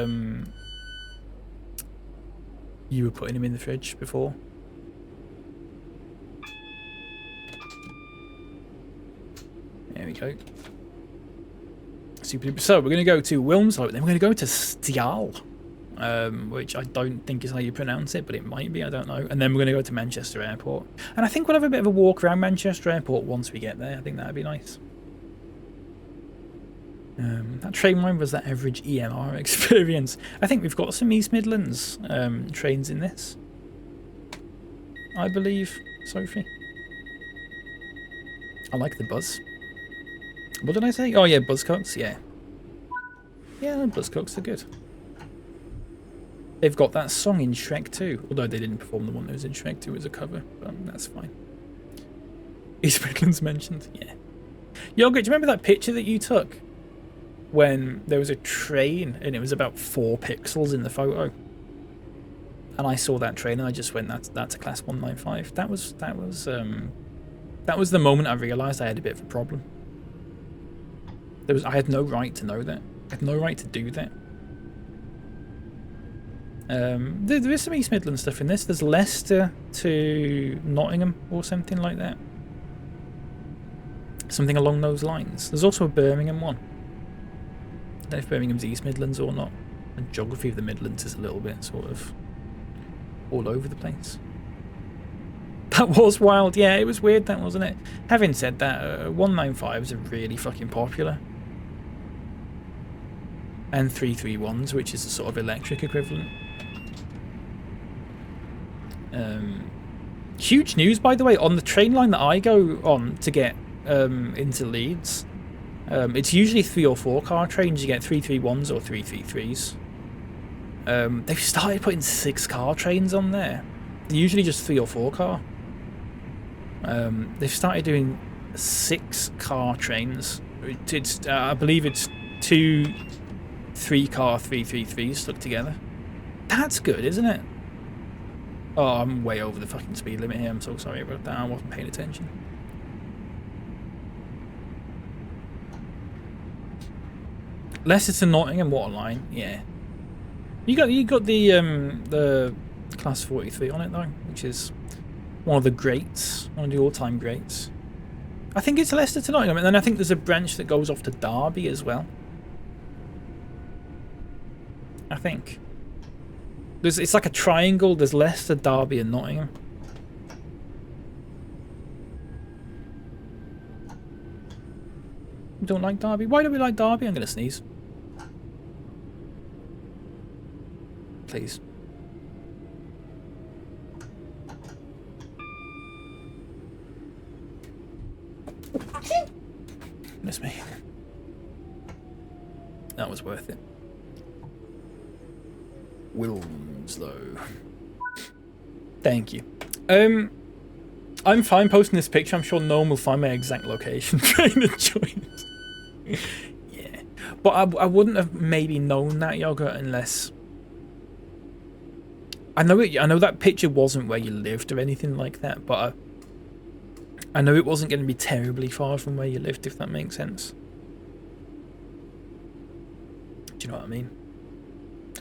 you were putting them in the fridge before. There we go. Super. So we're going to go to Wilmslow, then we're going to go to Stial, which I don't think is how you pronounce it, but it might be, I don't know. And then we're going to go to Manchester Airport. And I think we'll have a bit of a walk around Manchester Airport once we get there. I think that'd be nice. That train line was that average EMR experience. I think we've got some East Midlands trains in this, I believe, Sophie. I like the buzz. What did I say? Oh yeah, Buzzcocks, yeah. Yeah, Buzzcocks are good. They've got that song in Shrek 2, although they didn't perform the one that was in Shrek 2 as a cover, but that's fine. East Midlands mentioned, yeah. Yogurt, do you remember that picture that you took when there was a train and it was about 4 pixels in the photo? And I saw that train and I just went, that's a class 195. That was the moment I realised I had a bit of a problem. I had no right to know that. I had no right to do that. There is some East Midlands stuff in this. There's Leicester to Nottingham or something like that. Something along those lines. There's also a Birmingham one. I don't know if Birmingham's East Midlands or not. The geography of the Midlands is a little bit sort of all over the place. That was wild. Yeah, it was weird, that, wasn't it? Having said that, 195s are really fucking popular. And 331s, which is the sort of electric equivalent. Huge news, by the way, on the train line that I go on to get into Leeds. It's usually 3 or 4 car trains. You get 331s or 333s. They've started putting 6 car trains on there. They're usually just 3 or 4 car. They've started doing 6 car trains. It's I believe it's 2 3-car 333s stuck together. That's good, isn't it? Oh, I'm way over the fucking speed limit here. I'm so sorry about that. I wasn't paying attention. Leicester to Nottingham, what a line. Yeah. You got the class 43 on it though, which is one of the greats, one of the all-time greats. I think it's Leicester to Nottingham, and then I think there's a branch that goes off to Derby as well. I think. It's like a triangle. There's Leicester, Derby, and Nottingham. We don't like Derby. Why don't we like Derby? I'm gonna sneeze. Please. Miss me. That was worth it. Wilmslow. Thank you. I'm fine posting this picture. I'm sure no one will find my exact location trying to join. Yeah. But I wouldn't have maybe known that, Yogurt, unless... I know that picture wasn't where you lived or anything like that, but I know it wasn't going to be terribly far from where you lived, if that makes sense. Do you know what I mean?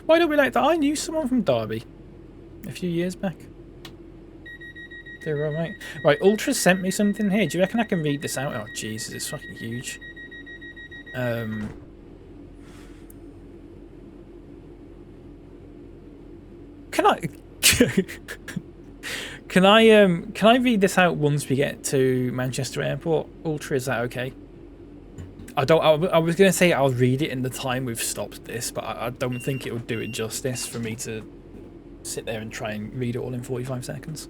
Why don't we like that? I knew someone from Derby a few years back. They're alright. Right, Ultra sent me something here. Do you reckon I can read this out? Oh, Jesus, it's fucking huge. Can I... can I read this out once we get to Manchester Airport? Ultra, is that okay? I was going to say I'll read it in the time we've stopped this, but I don't think it would do it justice for me to sit there and try and read it all in 45 seconds.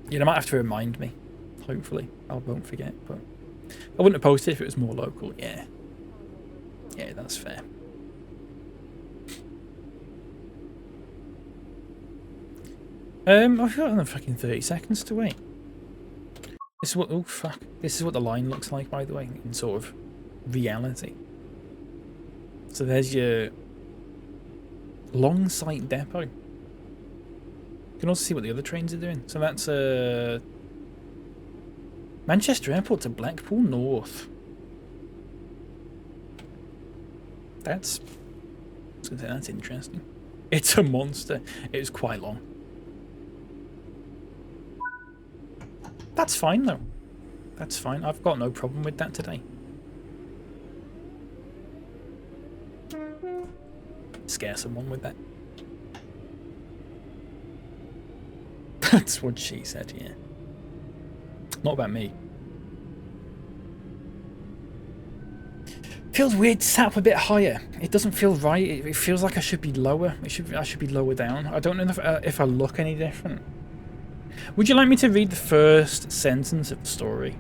You might have to remind me. Hopefully. I won't forget, but I wouldn't have posted if it was more local. Yeah. Yeah, that's fair. I've got another fucking 30 seconds to wait. This is what, oh fuck. This is what the line looks like, by the way, in sort of reality. So there's your Longsight depot. You can also see what the other trains are doing. So that's Manchester Airport to Blackpool North. That's interesting. It's a monster. It was quite long. That's fine though. That's fine. I've got no problem with that today. Scare someone with that. That's what she said, yeah. Not about me. Feels weird to set up a bit higher. It doesn't feel right. It feels like I should be lower. I should be lower down. I don't know if I look any different. Would you like me to read the first sentence of the story?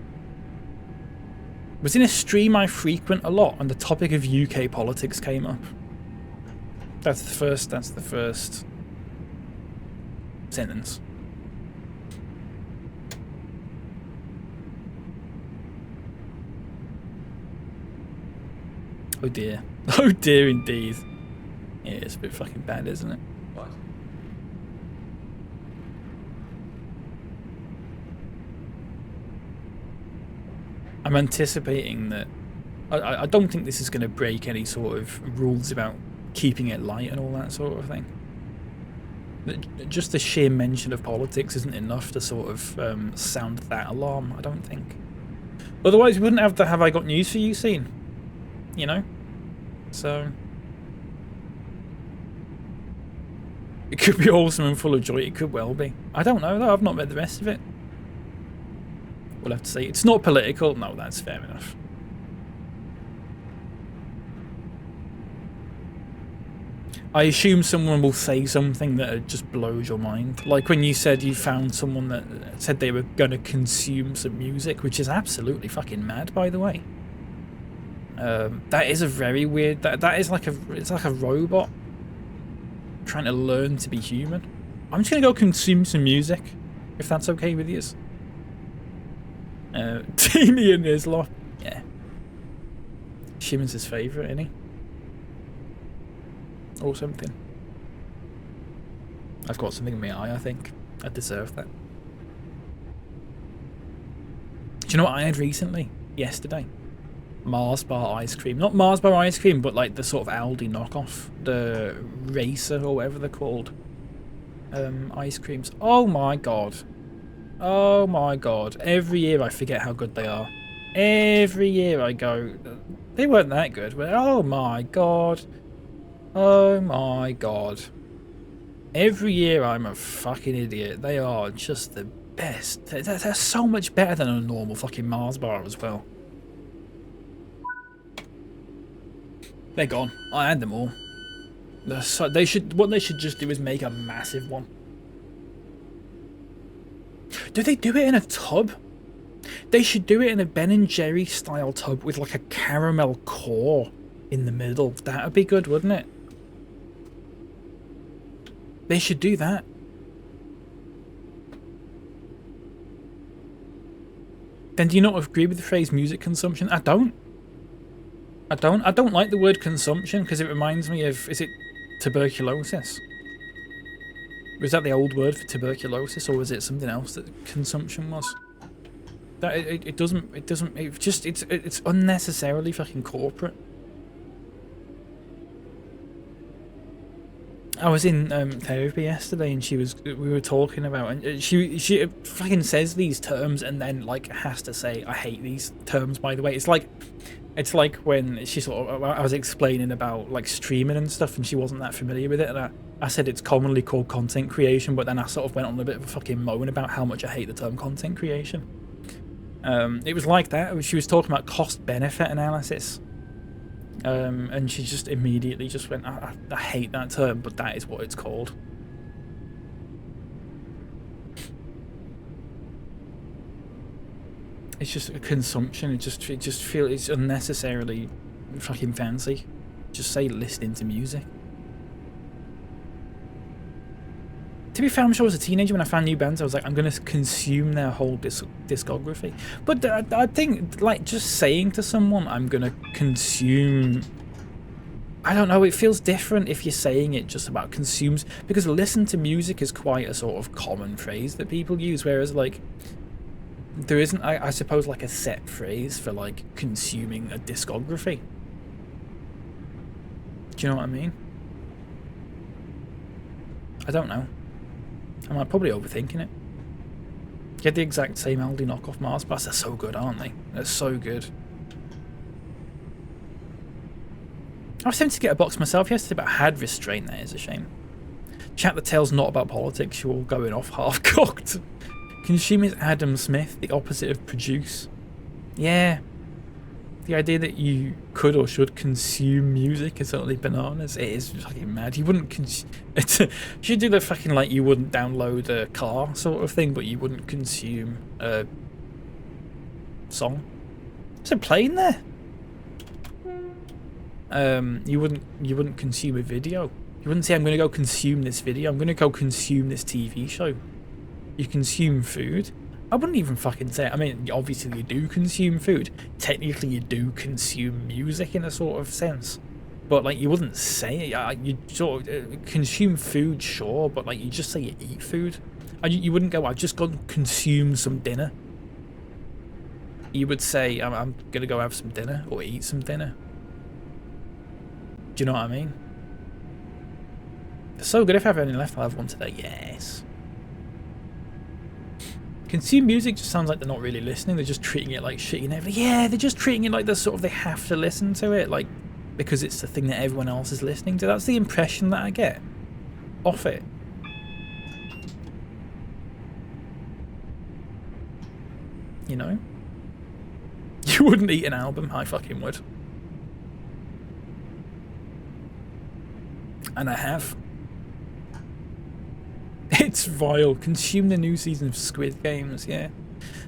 Was in a stream I frequent a lot, and the topic of UK politics came up. That's the first sentence. Oh dear. Oh dear indeed. Yeah, it's a bit fucking bad, isn't it? What? I'm anticipating that I don't think this is going to break any sort of rules about keeping it light and all that sort of thing. Just the sheer mention of politics isn't enough to sort of sound that alarm, I don't think. Otherwise we wouldn't have the Have I Got News For You scene, you know? So it could be awesome and full of joy, it could well be. I don't know though, I've not read the rest of it. We'll have to see. It's not political. No, that's fair enough. I assume someone will say something that just blows your mind. Like when you said you found someone that said they were going to consume some music, which is absolutely fucking mad, by the way. That is a very weird... That is like it's like a robot trying to learn to be human. I'm just going to go consume some music, if that's okay with you. Damien Isloff. Yeah. Shimon's his favourite, isn't he? Or something. I've got something in my eye, I think. I deserve that. Do you know what I had recently? Yesterday. Mars bar ice cream. Not Mars bar ice cream, but like the sort of Aldi knockoff. The Racer or whatever they're called. Ice creams. Oh my god. Oh my god. Every year I forget how good they are. Every year I go, they weren't that good. But oh my god. Oh my god. Every year I'm a fucking idiot. They are just the best. They're so much better than a normal fucking Mars bar as well. They're gone. I had them all. What they should just do is make a massive one. Do they do it in a tub? They should do it in a Ben & Jerry style tub with like a caramel core in the middle. That would be good, wouldn't it? They should do that. Then do you not agree with the phrase music consumption? I don't. I don't like the word consumption because it reminds me of, is it tuberculosis? Was that the old word for tuberculosis, or was it something else that consumption was? That it's unnecessarily fucking corporate. I was in therapy yesterday, and we were talking about, and she fucking says these terms, and then like has to say, I hate these terms. By the way, it's like when she sort of, I was explaining about like streaming and stuff, and she wasn't that familiar with it, and I said it's commonly called content creation, but then I sort of went on a bit of a fucking moan about how much I hate the term content creation. It was like that. She was talking about cost benefit analysis. And she just immediately just went, I hate that term, but that is what it's called. It's just a consumption. It just feels it's unnecessarily fucking fancy. Just say listening to music. To be fair, I'm sure as a teenager when I found new bands, I was like, I'm going to consume their whole discography. But I think, like, just saying to someone, I'm going to consume... I don't know, it feels different if you're saying it just about consumes, because listen to music is quite a sort of common phrase that people use, whereas, like, there isn't, I suppose, like, a set phrase for, like, consuming a discography. Do you know what I mean? I don't know. I'm probably overthinking it. Get the exact same Aldi knockoff Mars bars. They're so good, aren't they? They're so good. I was tempted to get a box myself yesterday, but I had restraint. That is a shame. Chat the tale's not about politics. You're all going off half-cooked. Consume is Adam Smith, the opposite of produce. Yeah. The idea that you could or should consume music is totally bananas. It is fucking mad. You wouldn't you should do the fucking like you wouldn't download a car sort of thing, but you wouldn't consume a song. Is it playing there? You wouldn't consume a video. You wouldn't say I'm gonna go consume this video. I'm gonna go consume this TV show. You consume food. I wouldn't even fucking say it. I mean, obviously you do consume food. Technically you do consume music in a sort of sense. But, like, you wouldn't say it. You sort of consume food, sure, but, like, you just say you eat food. You wouldn't go, I've just gone to consume some dinner. You would say, I'm going to go have some dinner or eat some dinner. Do you know what I mean? It's so good. If I have any left, I'll have one today. Yes. Consume music just sounds like they're not really listening. They're just treating it like shit. Yeah, they're just treating it like they're sort of, they have to listen to it, like, because it's the thing that everyone else is listening to. That's the impression that I get off it. You know? You wouldn't eat an album. I fucking would. And I have. It's vile. Consume the new season of Squid Games, yeah.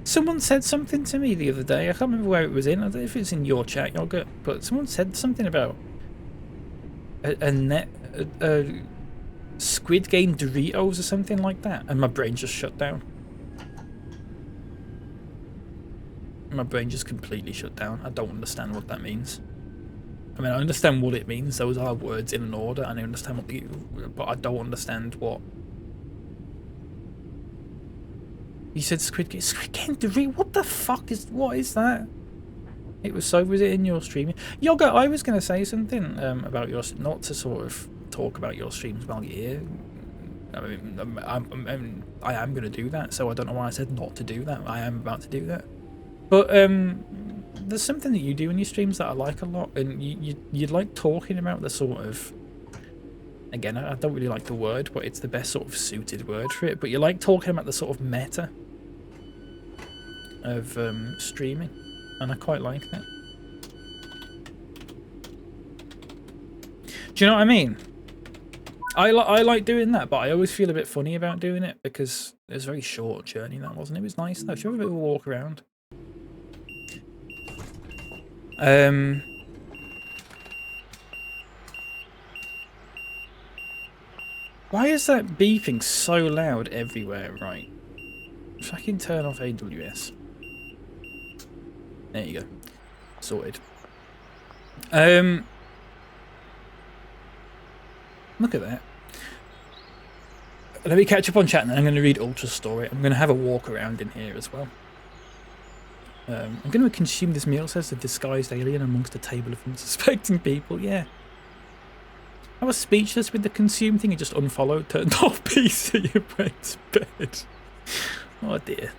Someone said something to me the other day. I can't remember where it was in. I don't know if it's in your chat, Yogurt. But someone said something about a Squid Game Doritos or something like that. And my brain just shut down. My brain just completely shut down. I don't understand what that means. I mean, I understand what it means. Those are words in an order, and I understand what but I don't understand what. You said Squid Game Doritos. What the fuck is? What is that? It was so. Was it in your streaming? Yoga, I was going to say something about your, not to sort of talk about your streams while you're here. I mean, I am going to do that, so I don't know why I said not to do that. I am about to do that. But there's something that you do in your streams that I like a lot, and you like talking about the sort of, again, I don't really like the word, but it's the best sort of suited word for it, but you like talking about the sort of meta of streaming, and I quite like that. Do you know what I mean? I like doing that, but I always feel a bit funny about doing it because it was a very short journey, that wasn't it? It was nice though. Should we have a bit of a walk around? Why is that beeping so loud everywhere, right? If I can turn off AWS. There you go. Sorted. Look at that. Let me catch up on chat and then I'm going to read Ultra's story. I'm going to have a walk around in here as well. I'm going to consume this meal, says the disguised alien amongst a table of unsuspecting people. Yeah. I was speechless with the consume thing. It just unfollowed, turned off PC, and went to bed. Oh dear.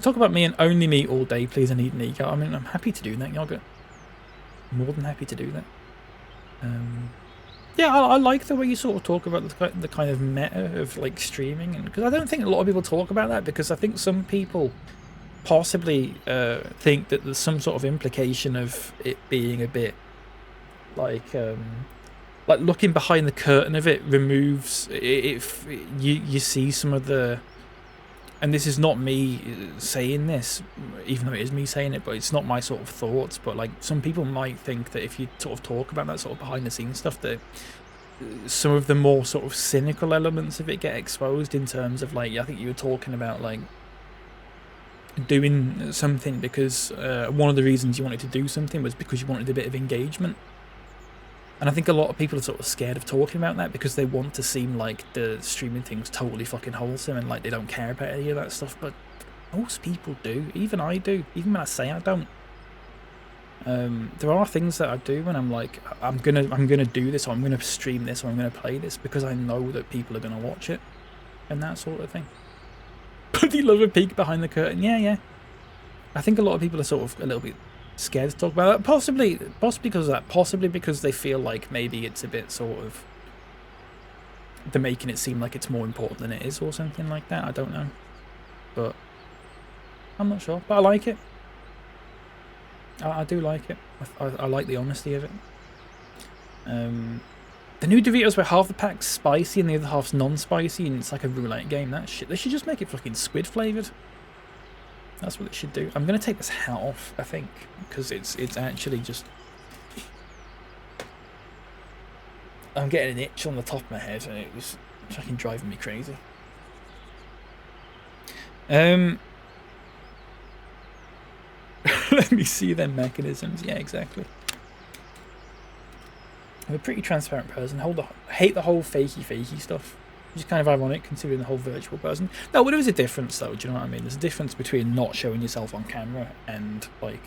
Talk about me and only me all day, please. I need an ego. I mean, I'm happy to do that, Yogurt. More than happy to do that. Yeah, I like the way you sort of talk about the kind of meta of like streaming, and because I don't think a lot of people talk about that, because I think some people possibly think that there's some sort of implication of it being a bit like looking behind the curtain of it removes if you see some of the. And this is not me saying this, even though it is me saying it, but it's not my sort of thoughts. But like, some people might think that if you sort of talk about that sort of behind the scenes stuff, that some of the more sort of cynical elements of it get exposed, in terms of like, I think you were talking about like doing something because one of the reasons you wanted to do something was because you wanted a bit of engagement. And I think a lot of people are sort of scared of talking about that because they want to seem like the streaming thing's totally fucking wholesome and like they don't care about any of that stuff. But most people do. Even I do. Even when I say I don't. There are things that I do when I'm like, I'm gonna do this, or I'm gonna stream this, or I'm gonna play this because I know that people are gonna watch it, and that sort of thing. But you love a peek behind the curtain. Yeah. I think a lot of people are sort of a little bit scared to talk about that, possibly because of that, possibly because they feel like maybe it's a bit sort of, they're making it seem like it's more important than it is, or something like that. I don't know, but I'm not sure. But I like it. I do like it. I like the honesty of it. The new Doritos where half the pack's spicy and the other half's non-spicy, and it's like a roulette game. That shit. They should just make it fucking squid flavoured. That's what it should do. I'm going to take this hat off, I think, because it's actually just... I'm getting an itch on the top of my head, and it was fucking driving me crazy. Let me see their mechanisms. Yeah, exactly. I'm a pretty transparent person. Hate the whole fakey stuff. Which is kind of ironic considering the whole virtual person. No, but there is a difference though, do you know what I mean? There's a difference between not showing yourself on camera and like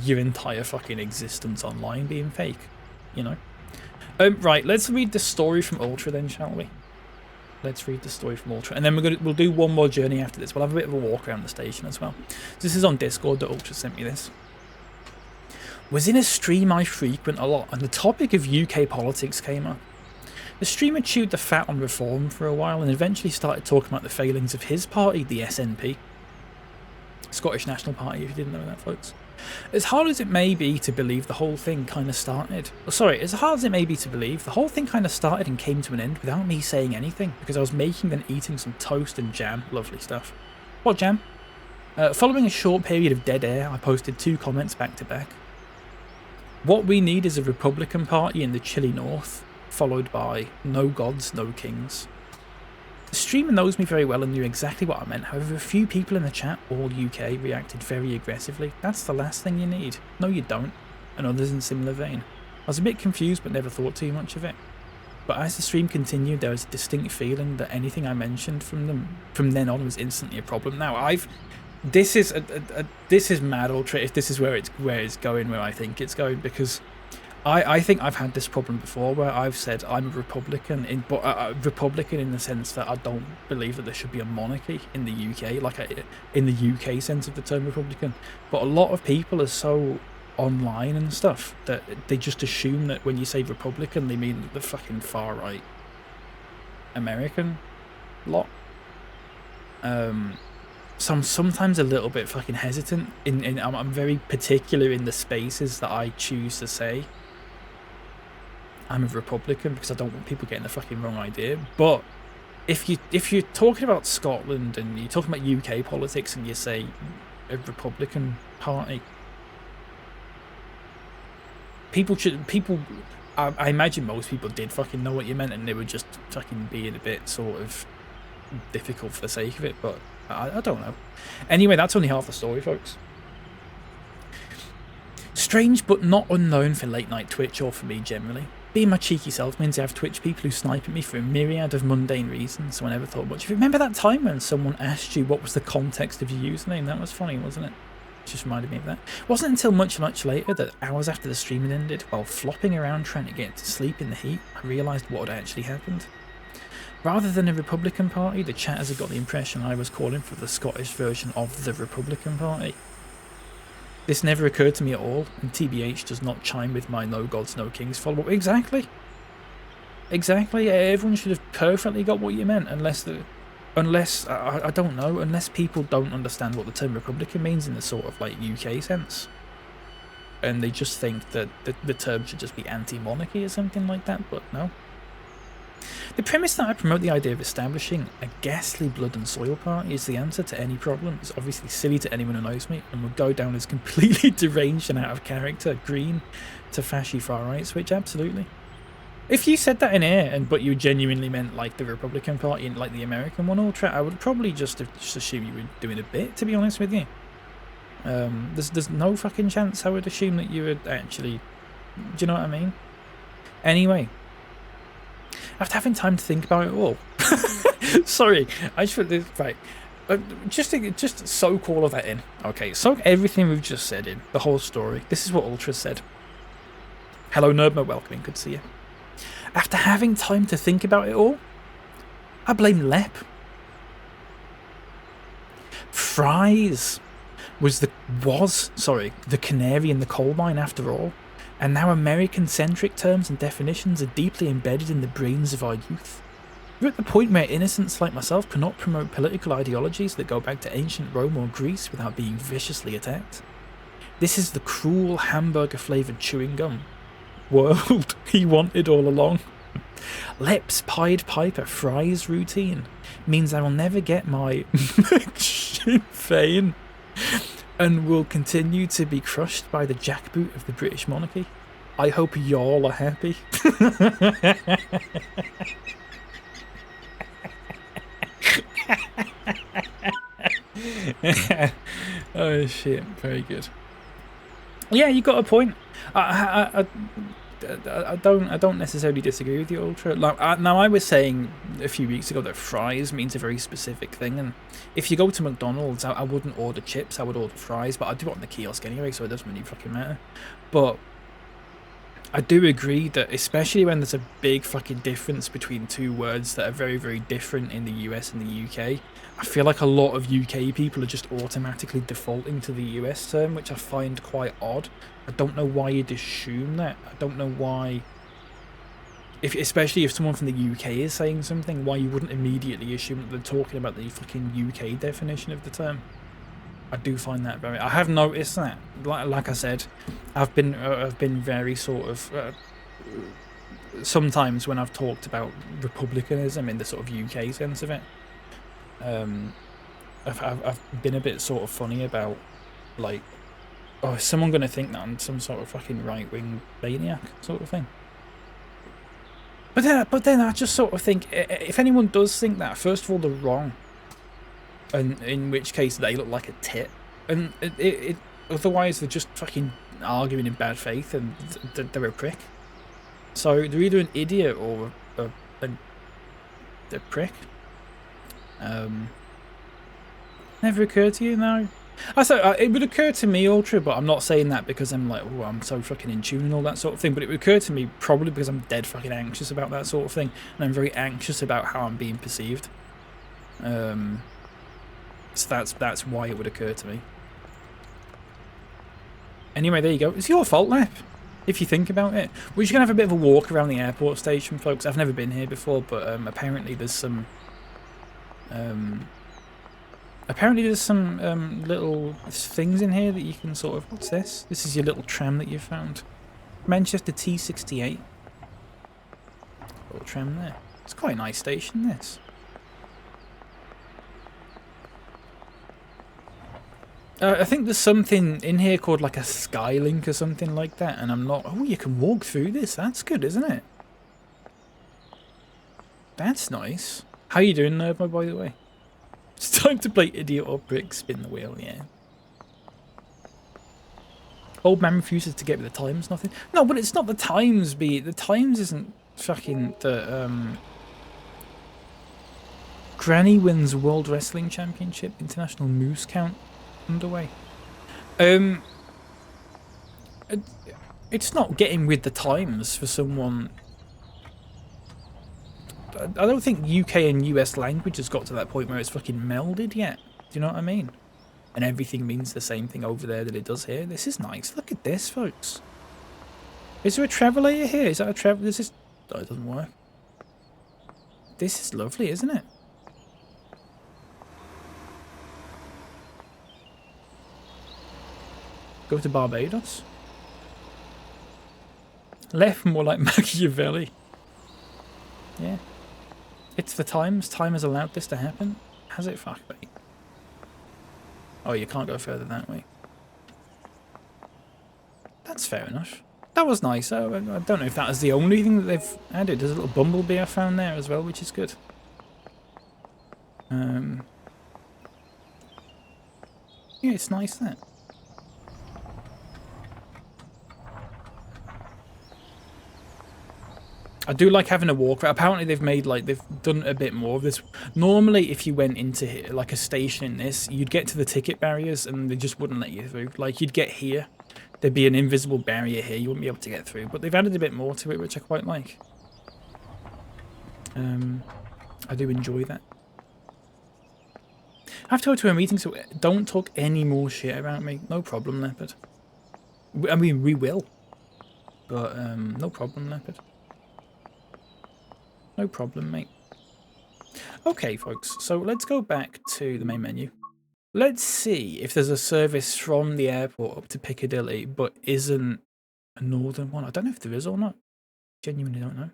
your entire fucking existence online being fake, you know? Right, let's read the story from Ultra then, shall we? Let's read the story from Ultra, and then we'll do one more journey after this. We'll have a bit of a walk around the station as well. This is on Discord that Ultra sent me this. Was in a stream I frequent a lot, and the topic of UK politics came up. The streamer chewed the fat on reform for a while and eventually started talking about the failings of his party, the SNP. Scottish National Party, if you didn't know that, folks. As hard as it may be to believe, the whole thing kind of started... as hard as it may be to believe, the whole thing kind of started and came to an end without me saying anything, because I was making and eating some toast and jam. Lovely stuff. What jam? Following a short period of dead air, I posted 2 comments back to back. What we need is a Republican Party in the chilly north, followed by no gods, no kings. The streamer knows me very well and knew exactly what I meant. However, a few people in the chat, all UK, reacted very aggressively. That's the last thing you need. No, you don't. And others in similar vein. I was a bit confused, but never thought too much of it. But as the stream continued, there was a distinct feeling that anything I mentioned from then on was instantly a problem. Now, this is mad Ultra. If this is where it's going, where I think it's going, because I think I've had this problem before where I've said I'm a Republican, but Republican in the sense that I don't believe that there should be a monarchy in the UK, like in the UK sense of the term Republican. But a lot of people are so online and stuff that they just assume that when you say Republican, they mean the fucking far right American lot. So I'm sometimes a little bit fucking hesitant. I'm very particular in the spaces that I choose to say I'm a Republican, because I don't want people getting the fucking wrong idea. But if you're talking about Scotland and you're talking about UK politics and you say a Republican Party, I imagine most people did fucking know what you meant, and they were just fucking being a bit sort of difficult for the sake of it. But I don't know. Anyway, that's only half the story, folks. Strange but not unknown for late night Twitch, or for me generally. Being my cheeky self means I have Twitch people who snipe at me for a myriad of mundane reasons, so I never thought much of it. Remember that time when someone asked you what was the context of your username? That was funny, wasn't it? Just reminded me of that. It wasn't until much later, that hours after the stream had ended, while flopping around trying to get to sleep in the heat, I realised what had actually happened. Rather than a Republican Party, the chatters had got the impression I was calling for the Scottish version of the Republican Party. This never occurred to me at all, and TBH does not chime with my no gods, no kings follow-up. Exactly. Exactly. Everyone should have perfectly got what you meant, unless I don't know, unless people don't understand what the term Republican means in the sort of like UK sense. And they just think that the term should just be anti-monarchy or something like that, but no. The premise that I promote the idea of establishing a ghastly blood and soil party is the answer to any problem is obviously silly to anyone who knows me, and will go down as completely deranged and out of character, green to fashy far right switch, absolutely. If you said that in here, but you genuinely meant like the Republican Party and like the American one, Ultra, I would probably just assume you were doing a bit, to be honest with you. There's no fucking chance I would assume that you would actually, do you know what I mean? Anyway, after having time to think about it all, sorry, I just put this, right, just soak all of that in, okay, soak everything we've just said in, the whole story. This is what Ultra said. Hello Nerdmo, welcoming, good to see you. After having time to think about it all, I blame Lep. Fries was the canary in the coal mine after all, and now American-centric terms and definitions are deeply embedded in the brains of our youth. We're at the point where innocents like myself cannot promote political ideologies that go back to ancient Rome or Greece without being viciously attacked. This is the cruel hamburger-flavoured chewing gum world he wanted all along. Lep's Pied Piper Fries routine means I will never get my Sinn Féin and will continue to be crushed by the jackboot of the British monarchy. I hope y'all are happy. Oh shit, very good. Yeah, you got a point. I don't necessarily disagree with you, Ultra. Like, now, I was saying a few weeks ago that fries means a very specific thing, and if you go to McDonald's, I wouldn't order chips, I would order fries, but I do it on the kiosk anyway, so it doesn't really fucking matter. But I do agree that, especially when there's a big fucking difference between two words that are very, very different in the US and the UK, I feel like a lot of UK people are just automatically defaulting to the US term, which I find quite odd. I don't know why you'd assume that. I don't know why, especially if someone from the UK is saying something, why you wouldn't immediately assume that they're talking about the fucking UK definition of the term. I do find that very. I have noticed that. Like I said, I've been very sort of. Sometimes when I've talked about republicanism in the sort of UK sense of it, I've been a bit sort of funny about, like, oh, is someone going to think that I'm some sort of fucking right-wing maniac sort of thing? But then I just sort of think, if anyone does think that, first of all, they're wrong. And in which case they look like a tit. And otherwise they're just fucking arguing in bad faith and they're a prick. So they're either an idiot or a prick. Never occurred to you, no? I thought it would occur to me, Ultra, but I'm not saying that because I'm like, oh, I'm so fucking in tune and all that sort of thing. But it would occur to me probably because I'm dead fucking anxious about that sort of thing, and I'm very anxious about how I'm being perceived. So that's why it would occur to me. Anyway, there you go. It's your fault, Lep, if you think about it. We're just gonna have a bit of a walk around the airport station, folks. I've never been here before, but apparently there's some. Apparently there's some little things in here that you can sort of. What's this? This is your little tram that you found. Manchester T68. Little tram there. It's quite a nice station, this. I think there's something in here called like a Skylink or something like that, and I'm not. Oh, you can walk through this. That's good, isn't it? That's nice. How you doing, Nerdmo, by the way? It's time to play idiot or brick, spin the wheel, yeah. Old man refuses to get with the times, nothing. No, but it's not the times, B. The times isn't fucking the, Granny wins World Wrestling Championship, International Moose Count underway. Um, it- it's not getting with the times for someone. I don't think UK and US language has got to that point where it's fucking melded yet. Do you know what I mean? And everything means the same thing over there that it does here. This is nice. Look at this, folks. Is there a travelator here? Is that a travel? This is. Oh, it doesn't work. This is lovely, isn't it? Go to Barbados. Left more like Machiavelli. Yeah. It's the times. Time has allowed this to happen. Has it? Fuck me. Oh, you can't go further that way. That's fair enough. That was nice. I don't know if that is the only thing that they've added. There's a little bumblebee I found there as well, which is good. Yeah, it's nice that. I do like having a walk. Apparently they've done a bit more of this. Normally, if you went into here, like a station in this, you'd get to the ticket barriers and they just wouldn't let you through. Like you'd get here, there'd be an invisible barrier here. You wouldn't be able to get through. But they've added a bit more to it, which I quite like. I do enjoy that. I have to go to a meeting, so don't talk any more shit about me. No problem, Leopard. I mean, we will. But, no problem, Leopard. No problem, mate. Okay, folks, so let's go back to the main menu. Let's see if there's a service from the airport up to Piccadilly, but isn't a northern one. I don't know if there is or not. Genuinely don't know.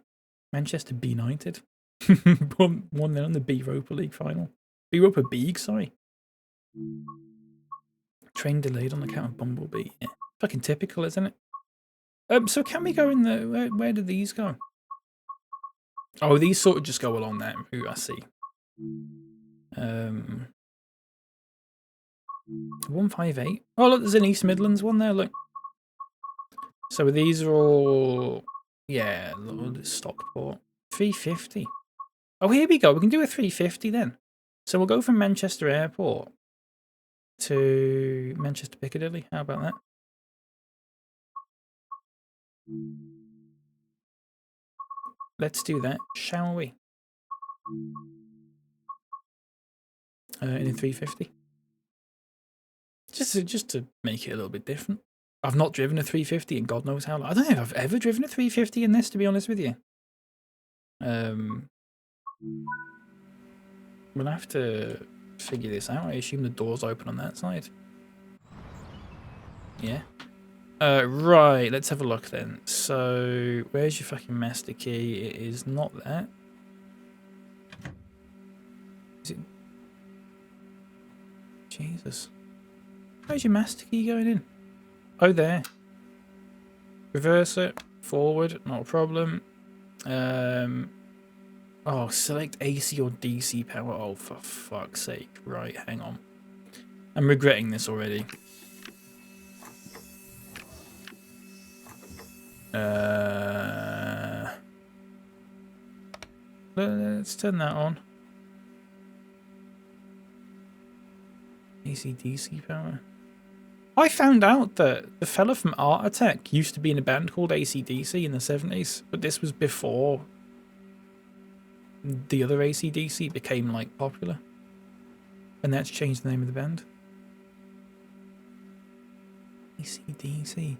Manchester B United. Won there on the B Europa League final. B Europa League, sorry. Train delayed on account of Bumblebee. Yeah. Fucking typical, isn't it? So can we go in the... Where do these go? Oh, these sort of just go along that route, I see. 158. Oh, look, there's an East Midlands one there, look. So these are all... Yeah, Stockport. 350. Oh, here we go. We can do a 350 then. So we'll go from Manchester Airport to Manchester Piccadilly. How about that? Let's do that, shall we? In a 350. Just to make it a little bit different. I've not driven a 350 in God knows how long. I don't know if I've ever driven a 350 in this, to be honest with you. We'll have to figure this out. I assume the door's open on that side. Yeah. Right, let's have a look then. So, where's your fucking master key? It is not that. Is it? Jesus. Where's your master key going in? Oh, there. Reverse it. Forward. Not a problem. Oh, select AC or DC power. Oh, for fuck's sake. Right, hang on. I'm regretting this already. Let's turn that on. AC DC power. I found out that the fella from Art Attack used to be in a band called AC/DC in the 70s, but this was before the other AC/DC became like popular, and that's changed the name of the band. AC/DC.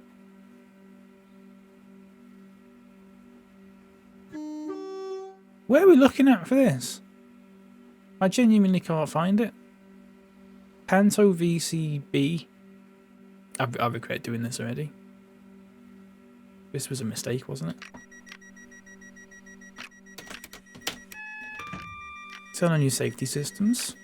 Where are we looking at for this? I genuinely can't find it. Panto VCB. I regret doing this already. This was a mistake, wasn't it? Turn on your safety systems.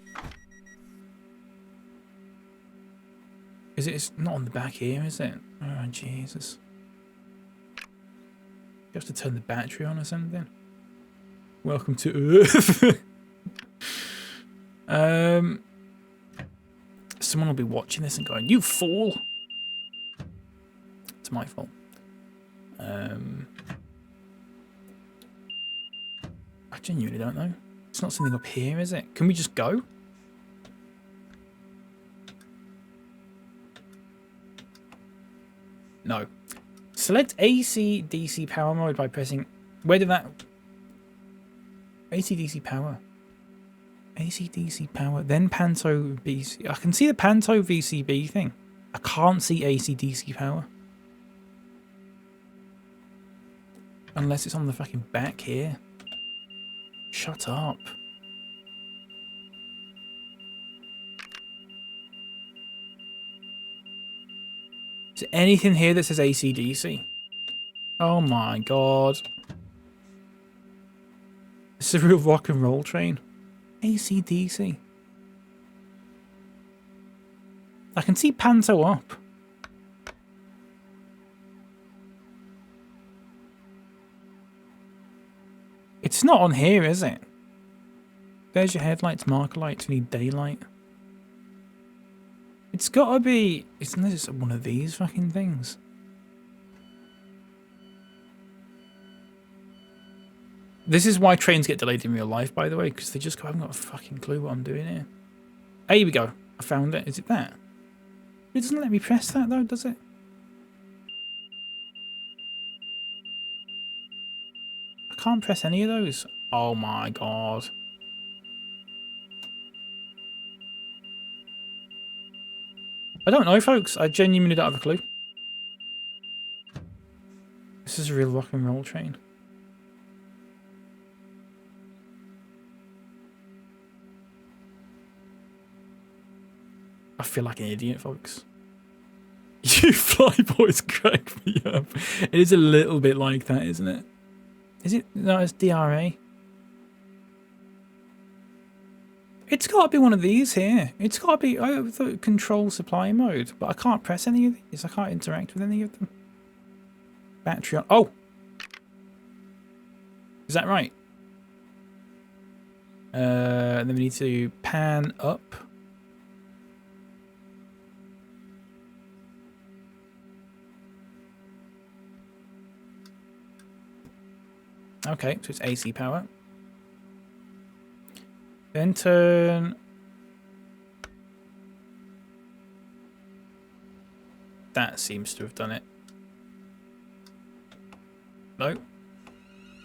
It's not on the back here, is it? Oh, Jesus. You have to turn the battery on or something. Welcome to Earth. Someone will be watching this and going, "You fool!" It's my fault. I genuinely don't know. It's not something up here, is it? Can we just go? No. Select AC DC power mode by pressing. Where did that? AC DC power. AC DC power. Then Panto BC. I can see the Panto VCB thing. I can't see AC DC power. Unless it's on the fucking back here. Shut up. Is there anything here that says AC/DC? Oh my god. It's a real rock and roll train. AC/DC. I can see Panto up. It's not on here, is it? There's your headlights, marker lights, you need daylight. It's gotta be... Isn't this one of these fucking things? This is why trains get delayed in real life, by the way, because they just go, I haven't got a fucking clue what I'm doing here. Hey, here we go. I found it. Is it that? It doesn't let me press that, though, does it? I can't press any of those. Oh my god. I don't know, folks. I genuinely don't have a clue. This is a real rock and roll train. I feel like an idiot, folks. You flyboys crack me up. It is a little bit like that, isn't it? Is it? No, it's DRA. It's got to be one of these here. It's got to be the control supply mode, but I can't press any of these. I can't interact with any of them. Battery on. Oh! Is that right? Then we need to pan up. Okay, so it's AC power. Then turn. That seems to have done it. No.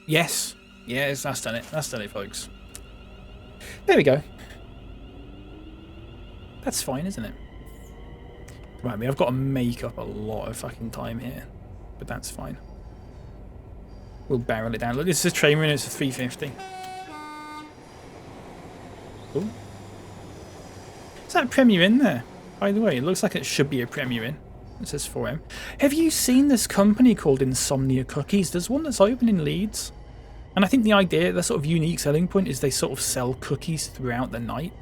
Yes. Yes, that's done it. That's done it, folks. There we go. That's fine, isn't it? Right, I mean, I've got to make up a lot of fucking time here, but that's fine. We'll barrel it down. Look, this is a train run. It's a 350. Ooh. Is that a Premier Inn there? By the way, it looks like it should be a Premier Inn. It says 4M. Have you seen this company called Insomnia Cookies? There's one that's open in Leeds. And I think the idea, the sort of unique selling point is they sort of sell cookies throughout the night.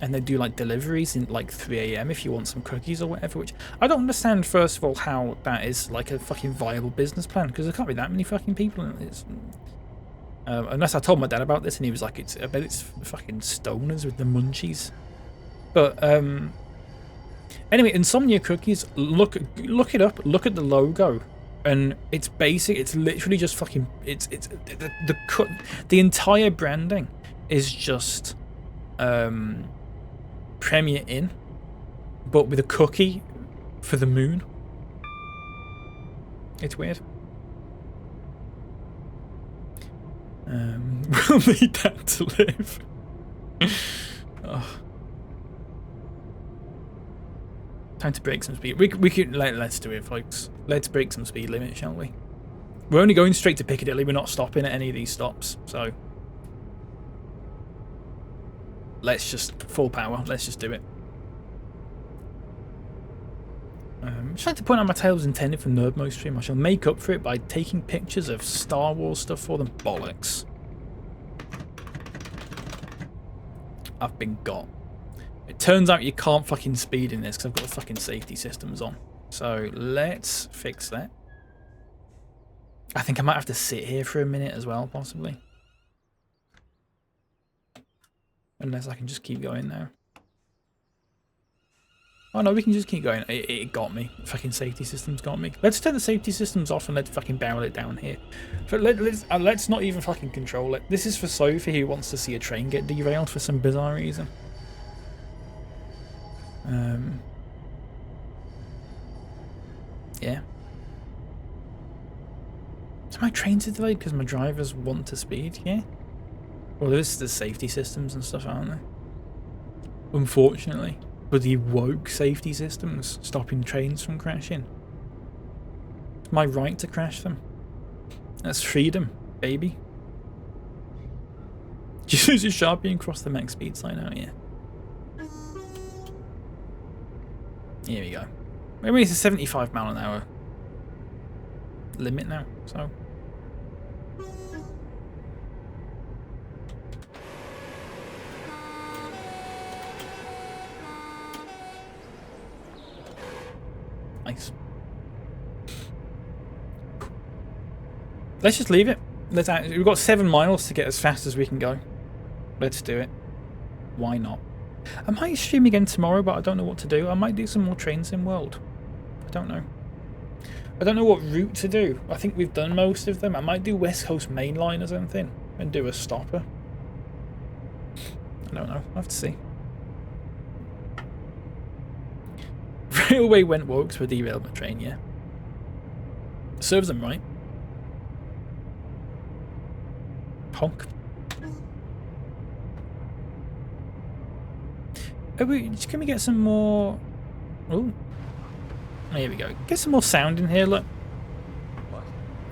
And they do like deliveries in like 3 AM if you want some cookies or whatever, which I don't understand, first of all, how that is like a fucking viable business plan, because there can't be that many fucking people in it. Unless I told my dad about this and he was like, I bet it's fucking stoners with the munchies. But anyway, Insomnia Cookies, look it up, look at the logo, and it's basic. It's literally just fucking the entire branding is just Premier Inn, but with a cookie for the moon. It's weird. We'll need that to live. Oh. Time to break some speed. We can let's do it, folks. Let's break some speed limit, shall we? We're only going straight to Piccadilly. We're not stopping at any of these stops, so let's just full power. Let's just do it. Just like to point out my tale was intended for Nerd Mode stream. I shall make up for it by taking pictures of Star Wars stuff for them. Bollocks. I've been got. It turns out you can't fucking speed in this because I've got the fucking safety systems on. So let's fix that. I think I might have to sit here for a minute as well, possibly. Unless I can just keep going now. Oh no, we can just keep going. It got me. Fucking safety systems got me. Let's turn the safety systems off and let's fucking barrel it down here. But let's not even fucking control it. This is for Sophie, who wants to see a train get derailed for some bizarre reason. Yeah. my trains are delayed because my drivers want to speed? Yeah. Well, there's the safety systems and stuff, aren't there? Unfortunately. But the woke safety systems stopping trains from crashing. It's my right to crash them. That's freedom, baby. Just use a Sharpie and cross the max speed sign out here. Here we go. I mean, it's a 75 mile an hour limit now, so. Nice. Let's just leave it. We've got 7 miles to get as fast as we can go. Let's do it. Why not? I might stream again tomorrow, but I don't know what to do. I might do some more Trains in World. I don't know. I don't know what route to do. I think we've done most of them. I might do West Coast Main Line or something and do a stopper. I don't know. I'll have to see. Railway went woke for derailment train, yeah. Serves them right. Honk. Can we get some more? Oh, here we go. Get some more sound in here. Look,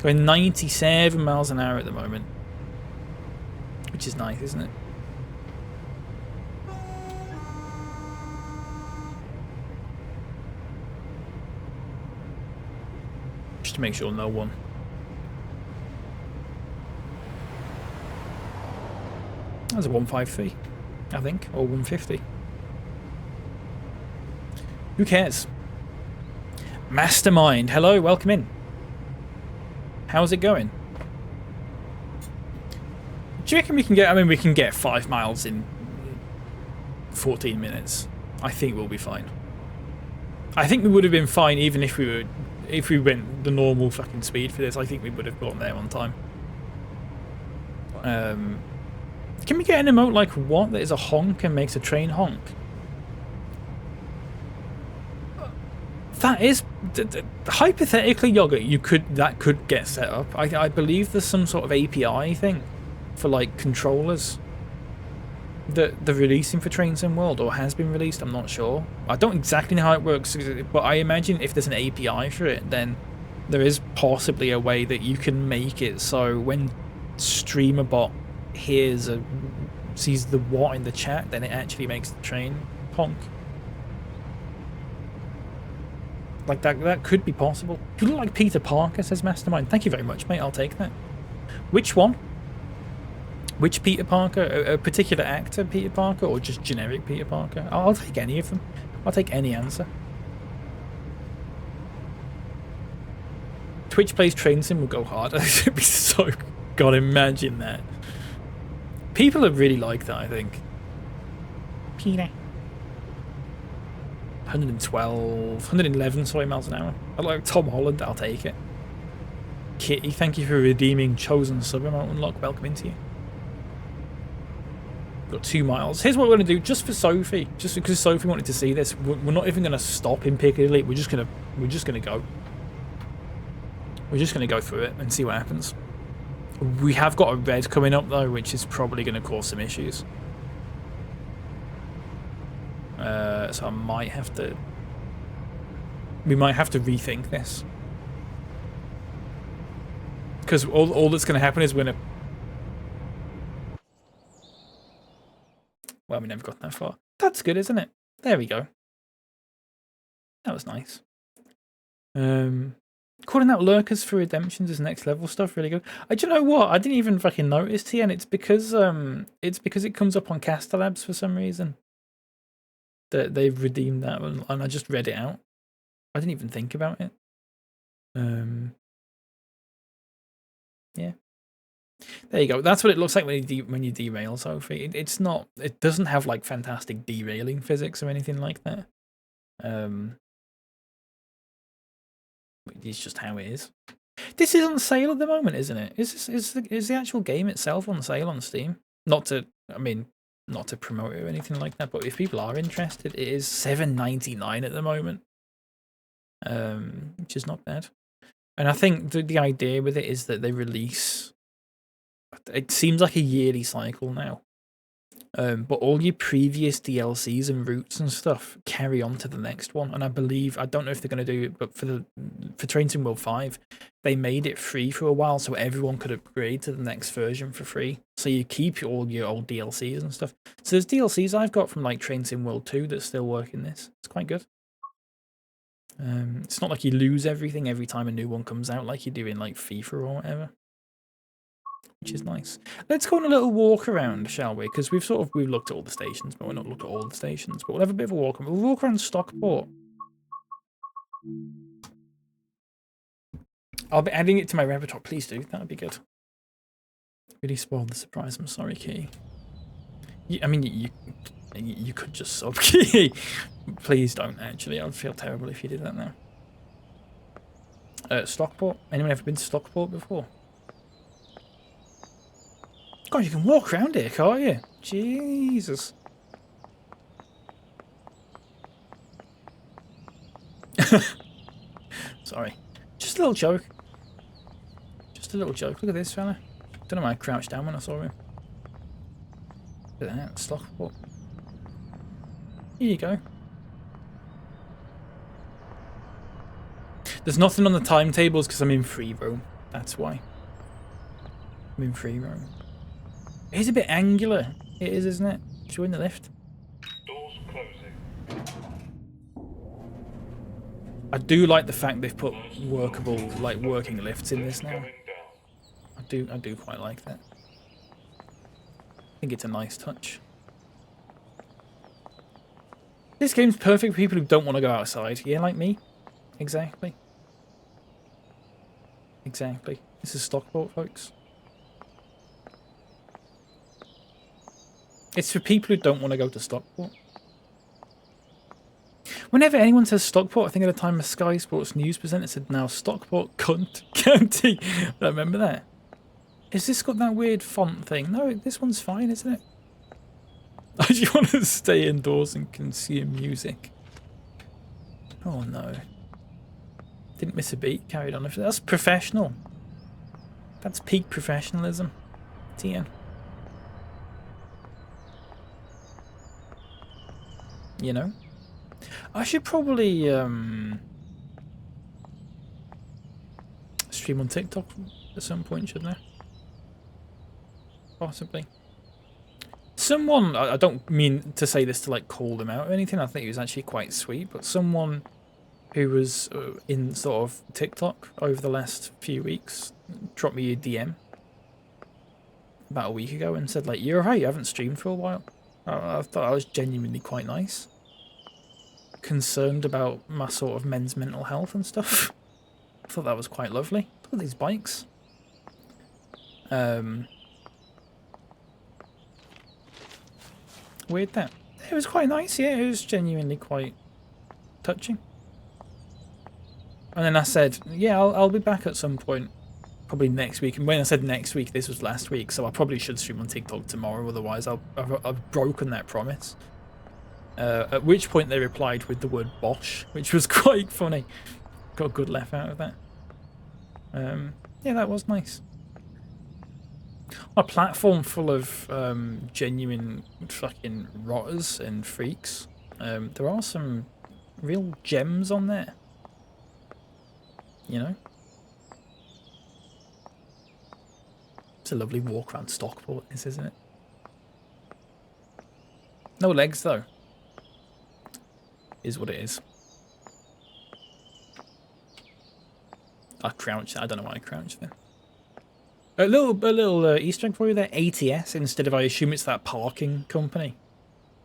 going 97 miles an hour at the moment, which is nice, isn't it? Just to make sure no one. That's a 153, I think, or 150. Who cares? Mastermind, hello, welcome in. How's it going? Do you reckon we can get, I mean, we can get 5 miles in 14 minutes. I think we'll be fine. I think we would have been fine even if we went the normal fucking speed for this. I think we would have gotten there on time. Can we get an emote like what that is a honk and makes a train honk? That is hypothetically, Yogurt, that could get set up. I believe there's some sort of API thing for like controllers that they're releasing for Trains in World, or has been released. I'm not sure. I don't exactly know how it works, but I imagine if there's an API for it, then there is possibly a way that you can make it so when StreamerBot sees the what in the chat, then it actually makes the train honk. Like that could be possible. You look like Peter Parker, says Mastermind. Thank you very much, mate. I'll take that. Which one? Which Peter Parker? A particular actor Peter Parker, or just generic Peter Parker? I'll take any of them. I'll take any answer. Twitch plays Train Sim will go hard. It'd be so. God, imagine that. People would really like that, I think. Peter. 111, sorry, miles an hour. I like Tom Holland, I'll take it. Kitty, thank you for redeeming Chosen Sub amount unlock. Welcome into you. Got 2 miles. Here's what we're going to do, just for Sophie. Just because Sophie wanted to see this. We're not even going to stop in Piccadilly. We're just going to go. We're just going to go through it and see what happens. We have got a red coming up though, which is probably going to cause some issues. So I might have to. We might have to rethink this, because all that's going to happen is we're gonna. Well, we never got that far. That's good, isn't it? There we go. That was nice. Calling out lurkers for redemptions is next level stuff. Really good. Do you know what? I didn't even fucking notice, TN. It's because it comes up on Caster Labs for some reason. That they've redeemed that one, and I just read it out. I didn't even think about it. Yeah. There you go. That's what it looks like when you derail, Sophie. It's not. It doesn't have like fantastic derailing physics or anything like that. It's just how it is. This is on sale at the moment, isn't it? Is the actual game itself on sale on Steam? Not to promote it or anything like that, but if people are interested, it is $7.99 at the moment, which is not bad. And I think the idea with it is that they release. It seems like a yearly cycle now. But all your previous DLCs and routes and stuff carry on to the next one. And I don't know if they're going to do it, but for Train Sim World 5, they made it free for a while so everyone could upgrade to the next version for free. So you keep all your old DLCs and stuff. So there's DLCs I've got from like Train Sim World 2 that still work in this. It's quite good. It's not like you lose everything every time a new one comes out like you do in like FIFA or whatever. Which is nice. Let's go on a little walk around, shall we? Because we've looked at all the stations, but we're not looked at all the stations. But we'll have a bit of a walk. We'll walk around Stockport. I'll be adding it to my repertoire. Please do. That would be good. Really spoiled the surprise. I'm sorry, Key. I mean, you could just sub Key. Please don't. Actually, I'd feel terrible if you did that now. Stockport. Anyone ever been to Stockport before? God, you can walk around here, can't you? Jesus. Sorry. Just a little joke. Just a little joke. Look at this fella. Don't know why I crouched down when I saw him. Look at that. Stockport. Here you go. There's nothing on the timetables because I'm in free roam. That's why. I'm in free roam. It is a bit angular. It is, isn't it? Should we in the lift? Doors closing. I do like the fact they've put workable, like working lifts in this now. Coming down. I do quite like that. I think it's a nice touch. This game's perfect for people who don't want to go outside. Yeah, like me. Exactly. Exactly. This is Stockport, folks. It's for people who don't want to go to Stockport. Whenever anyone says Stockport, I think at the time a Sky Sports news presenter said, now Stockport County. I remember that. Is this got that weird font thing? No, this one's fine, isn't it? I just want to stay indoors and consume music. Oh no. Didn't miss a beat, carried on. That's professional. That's peak professionalism. TN. You know? I should probably stream on TikTok at some point, shouldn't I? Possibly. Someone, I don't mean to say this to like call them out or anything, I think he was actually quite sweet, but someone who was in sort of TikTok over the last few weeks dropped me a DM about a week ago and said like, you're right, you haven't streamed for a while. I thought I was genuinely quite nice. Concerned about my sort of men's mental health and stuff. I thought that was quite lovely. Look at these bikes. Weird that. It was quite nice, yeah, it was genuinely quite touching. And then I said, yeah, I'll be back at some point. Probably next week. And when I said next week, this was last week, so I probably should stream on TikTok tomorrow, otherwise I've broken that promise. At which point they replied with the word Bosch, which was quite funny. Got a good laugh out of that. Yeah, that was nice. A platform full of genuine fucking rotters and freaks. There are some real gems on there. You know? It's a lovely walk around Stockport, this, isn't it? No legs, though. Is what it is. I crouched. I don't know why I crouched there. A little Easter egg for you there. ATS instead of, I assume it's that parking company,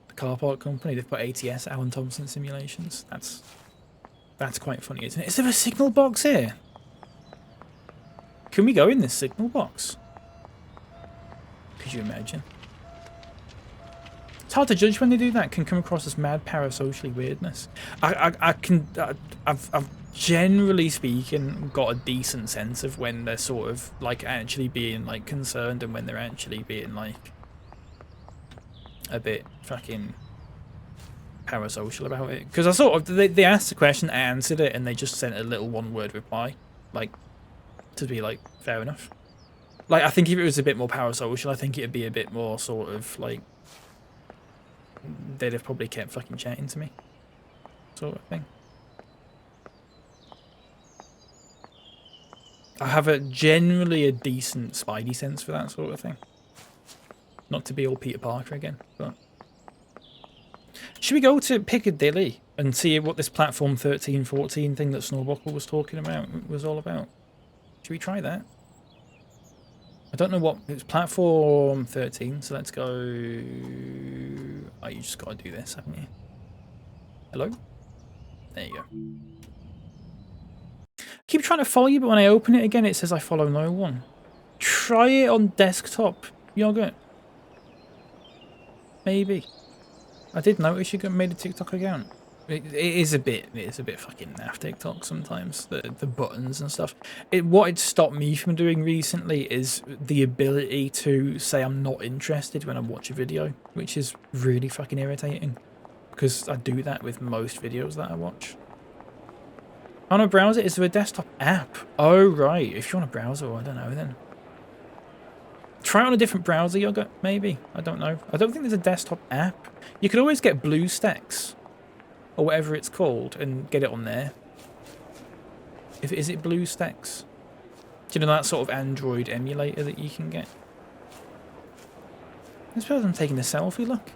the car park company. They've put ATS, Alan Thompson Simulations. That's quite funny, isn't it? Is there a signal box here? Can we go in this signal box? Could you imagine? It's hard to judge when they do that. Can come across as mad parasocially weirdness. I've generally speaking got a decent sense of when they're sort of like actually being like concerned and when they're actually being like a bit fucking parasocial about it. Because I sort of they asked the question, I answered it, and they just sent a little one-word reply. Like, to be like fair enough. Like, I think if it was a bit more parasocial, I think it'd be a bit more sort of like they'd have probably kept fucking chatting to me, sort of thing. I have generally a decent spidey sense for that sort of thing. Not to be all Peter Parker again, but should we go to Piccadilly and see what this platform 1314 thing that Snowbuckle was talking about was all about? Should we try that? I don't know what it's platform 13, so let's go. Oh, you just got to do this, haven't you? Hello? There you go. I keep trying to follow you, but when I open it again, it says I follow no one. Try it on desktop, Yogurt. Maybe. I did notice you made a TikTok account. It is a bit fucking naff TikTok sometimes. The buttons and stuff. What it stopped me from doing recently is the ability to say I'm not interested when I watch a video, which is really fucking irritating. Because I do that with most videos that I watch. On a browser, is there a desktop app? Oh right, if you're on a browser, I don't know then. Try it on a different browser, Yogurt, maybe. I don't know. I don't think there's a desktop app. You could always get BlueStacks, or whatever it's called, and get it on there. Is it BlueStacks? Do you know that sort of Android emulator that you can get? I suppose I'm taking a selfie, look.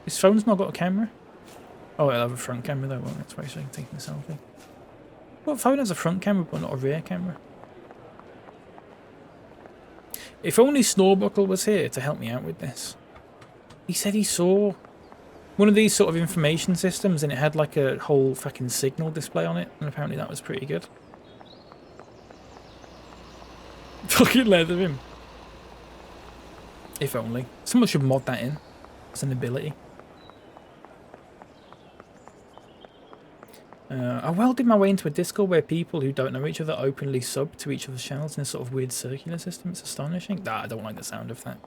His phone's not got a camera. Oh, it'll have a front camera though, won't it? That's why I'm taking a selfie. What phone has a front camera but not a rear camera? If only Snowbuckle was here to help me out with this. He said he saw one of these sort of information systems and it had like a whole fucking signal display on it, and apparently that was pretty good. Fucking leather him. If only. Someone should mod that in as an ability. I welded my way into a Discord where people who don't know each other openly sub to each other's channels in a sort of weird circular system. It's astonishing. Nah, I don't like the sound of that.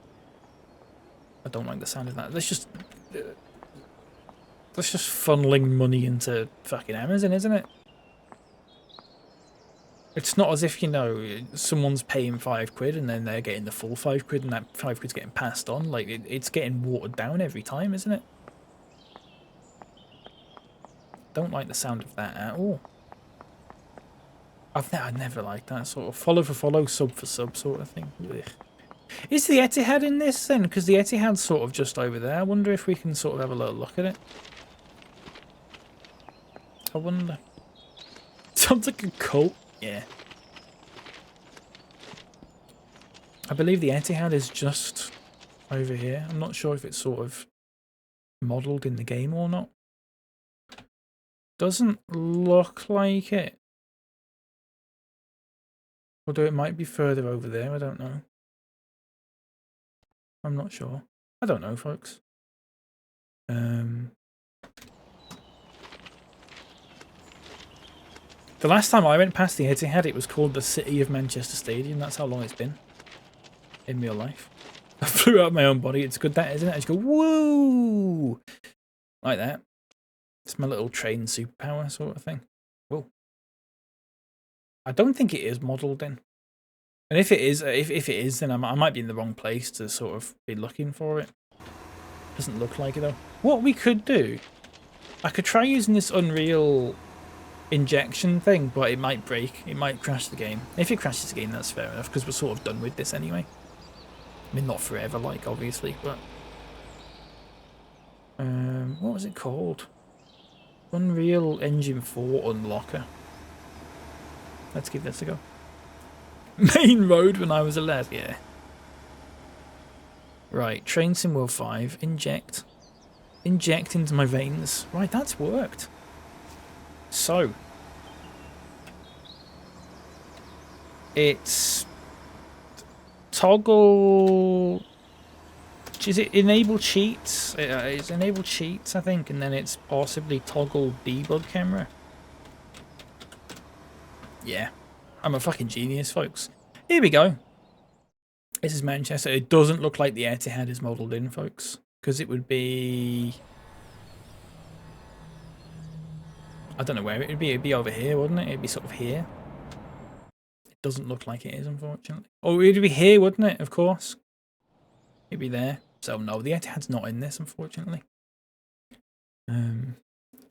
I don't like the sound of that. That's just funneling money into fucking Amazon, isn't it? It's not as if, you know, someone's paying £5 and then they're getting the full £5 and that £5's getting passed on. Like, it's getting watered down every time, isn't it? Don't like the sound of that at all. I've never liked that sort of follow for follow, sub for sub sort of thing. Ugh. Is the Etihad in this then? Because the Etihad's sort of just over there. I wonder if we can sort of have a little look at it. I wonder. Sounds like a cult. Yeah. I believe the Etihad is just over here. I'm not sure if it's sort of modelled in the game or not. Doesn't look like it. Although it might be further over there, I don't know. I'm not sure. I don't know, folks. The last time I went past the Etihad, it was called the City of Manchester Stadium. That's how long it's been in real life. I flew out my own body. It's good that, isn't it? I just go, woo! Like that. It's my little train superpower sort of thing. Whoa. I don't think it is modelled in. And if it is, then I might be in the wrong place to sort of be looking for it. Doesn't look like it though. What we could do, I could try using this Unreal injection thing, but it might break. It might crash the game. If it crashes the game, that's fair enough, because we're sort of done with this anyway. I mean, not forever, like, obviously, but... what was it called? Unreal Engine 4 Unlocker. Let's give this a go. Main road when I was a lad, yeah. Right, Train Sim World 5, inject. Inject into my veins. Right, that's worked. So. It's... Toggle... Is it enable cheats? It's enable cheats, I think, and then it's possibly toggle debug camera. Yeah. I'm a fucking genius, folks. Here we go. This is Manchester. It doesn't look like the Etihad is modelled in, folks. Because it would be... I don't know where it'd be. It'd be over here, wouldn't it? It'd be sort of here. It doesn't look like it is, unfortunately. Oh, it'd be here, wouldn't it? Of course. It'd be there. So no, the Etihad's not in this, unfortunately.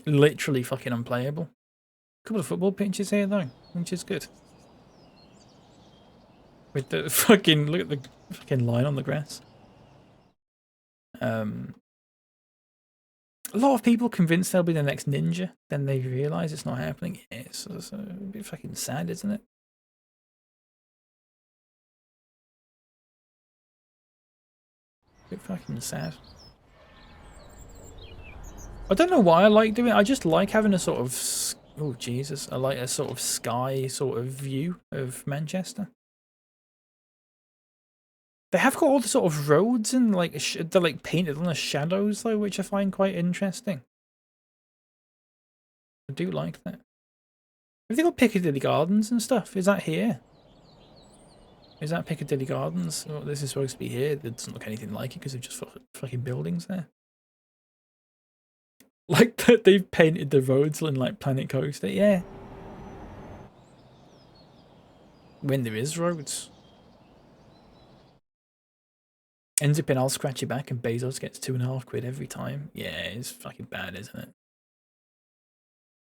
Literally fucking unplayable. A couple of football pitches here though, which is good. With the fucking look at the fucking line on the grass. A lot of people convinced they'll be the next Ninja, then they realise it's not happening. Yeah, it's a bit fucking sad, isn't it? A bit fucking sad. I don't know why I like doing it. I just like having a sort of, oh Jesus, I like a sort of sky sort of view of Manchester. They have got all the sort of roads and like they're like painted on the shadows though, which I find quite interesting. I do like that. Have they got Piccadilly Gardens and stuff? Is that here? Is that Piccadilly Gardens? Oh, this is supposed to be here. It doesn't look anything like it because they've just fucking buildings there. Like that they've painted the roads in like Planet Coaster, yeah. When there is roads. Ends up in I'll scratch your back and Bezos gets £2.50 every time. Yeah, it's fucking bad, isn't it?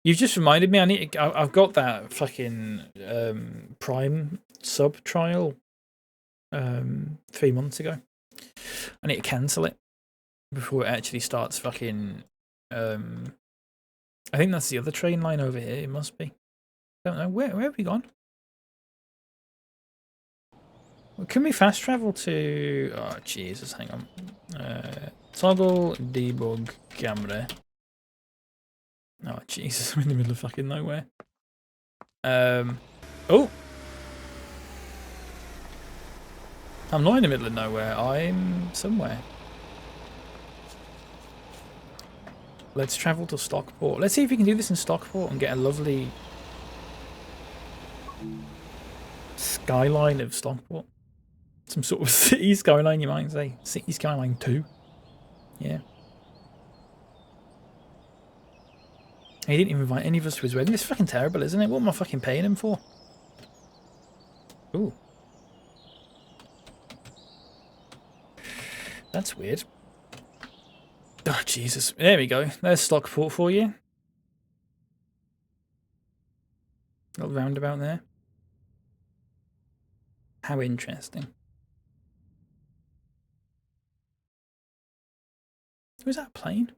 You've just reminded me. I've got that fucking Prime sub trial 3 months ago. I need to cancel it before it actually starts fucking. I think that's the other train line over here. It must be. Don't know where have we gone. Can we fast travel to... Oh, Jesus, hang on. Toggle debug camera. Oh, Jesus, I'm in the middle of fucking nowhere. Oh! I'm not in the middle of nowhere. I'm somewhere. Let's travel to Stockport. Let's see if we can do this in Stockport and get a lovely skyline of Stockport. Some sort of city skyline, you might say. City skyline 2. Yeah. He didn't even invite any of us to his wedding. It's fucking terrible, isn't it? What am I fucking paying him for? Ooh. That's weird. Oh, Jesus. There we go. There's Stockport for you. Little roundabout there. How interesting. Was that a plane?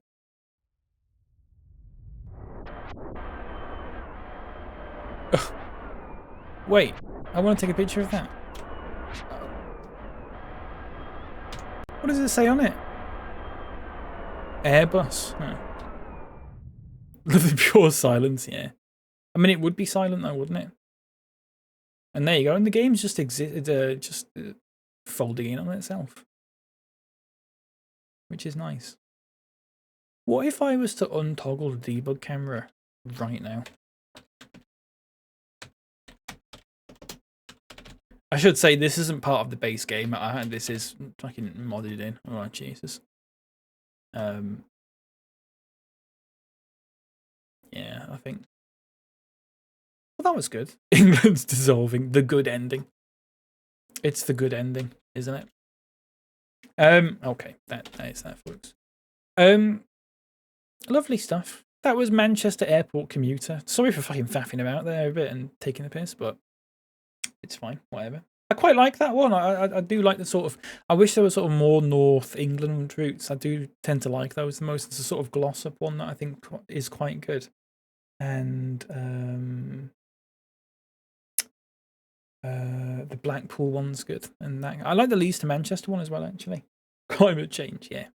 Ugh. Wait, I want to take a picture of that. What does it say on it? Airbus. Oh. The pure silence, yeah. I mean, it would be silent though, wouldn't it? And there you go. And the game's just folding in on itself, which is nice. What if I was to untoggle the debug camera right now? I should say this isn't part of the base game. This is fucking modded in. Oh, Jesus. Yeah, I think. Well, that was good. England's dissolving. The good ending. It's the good ending, isn't it? Okay, that is that, folks. Lovely stuff. That was Manchester Airport Commuter. Sorry for fucking faffing about there a bit and taking the piss, but it's fine. Whatever. I quite like that one. I do like the sort of. I wish there were sort of more North England routes. I do tend to like those the most. It's a sort of gloss up one that I think is quite good. And the Blackpool one's good, and that I like the Leeds to Manchester one as well. Actually, climate change, yeah.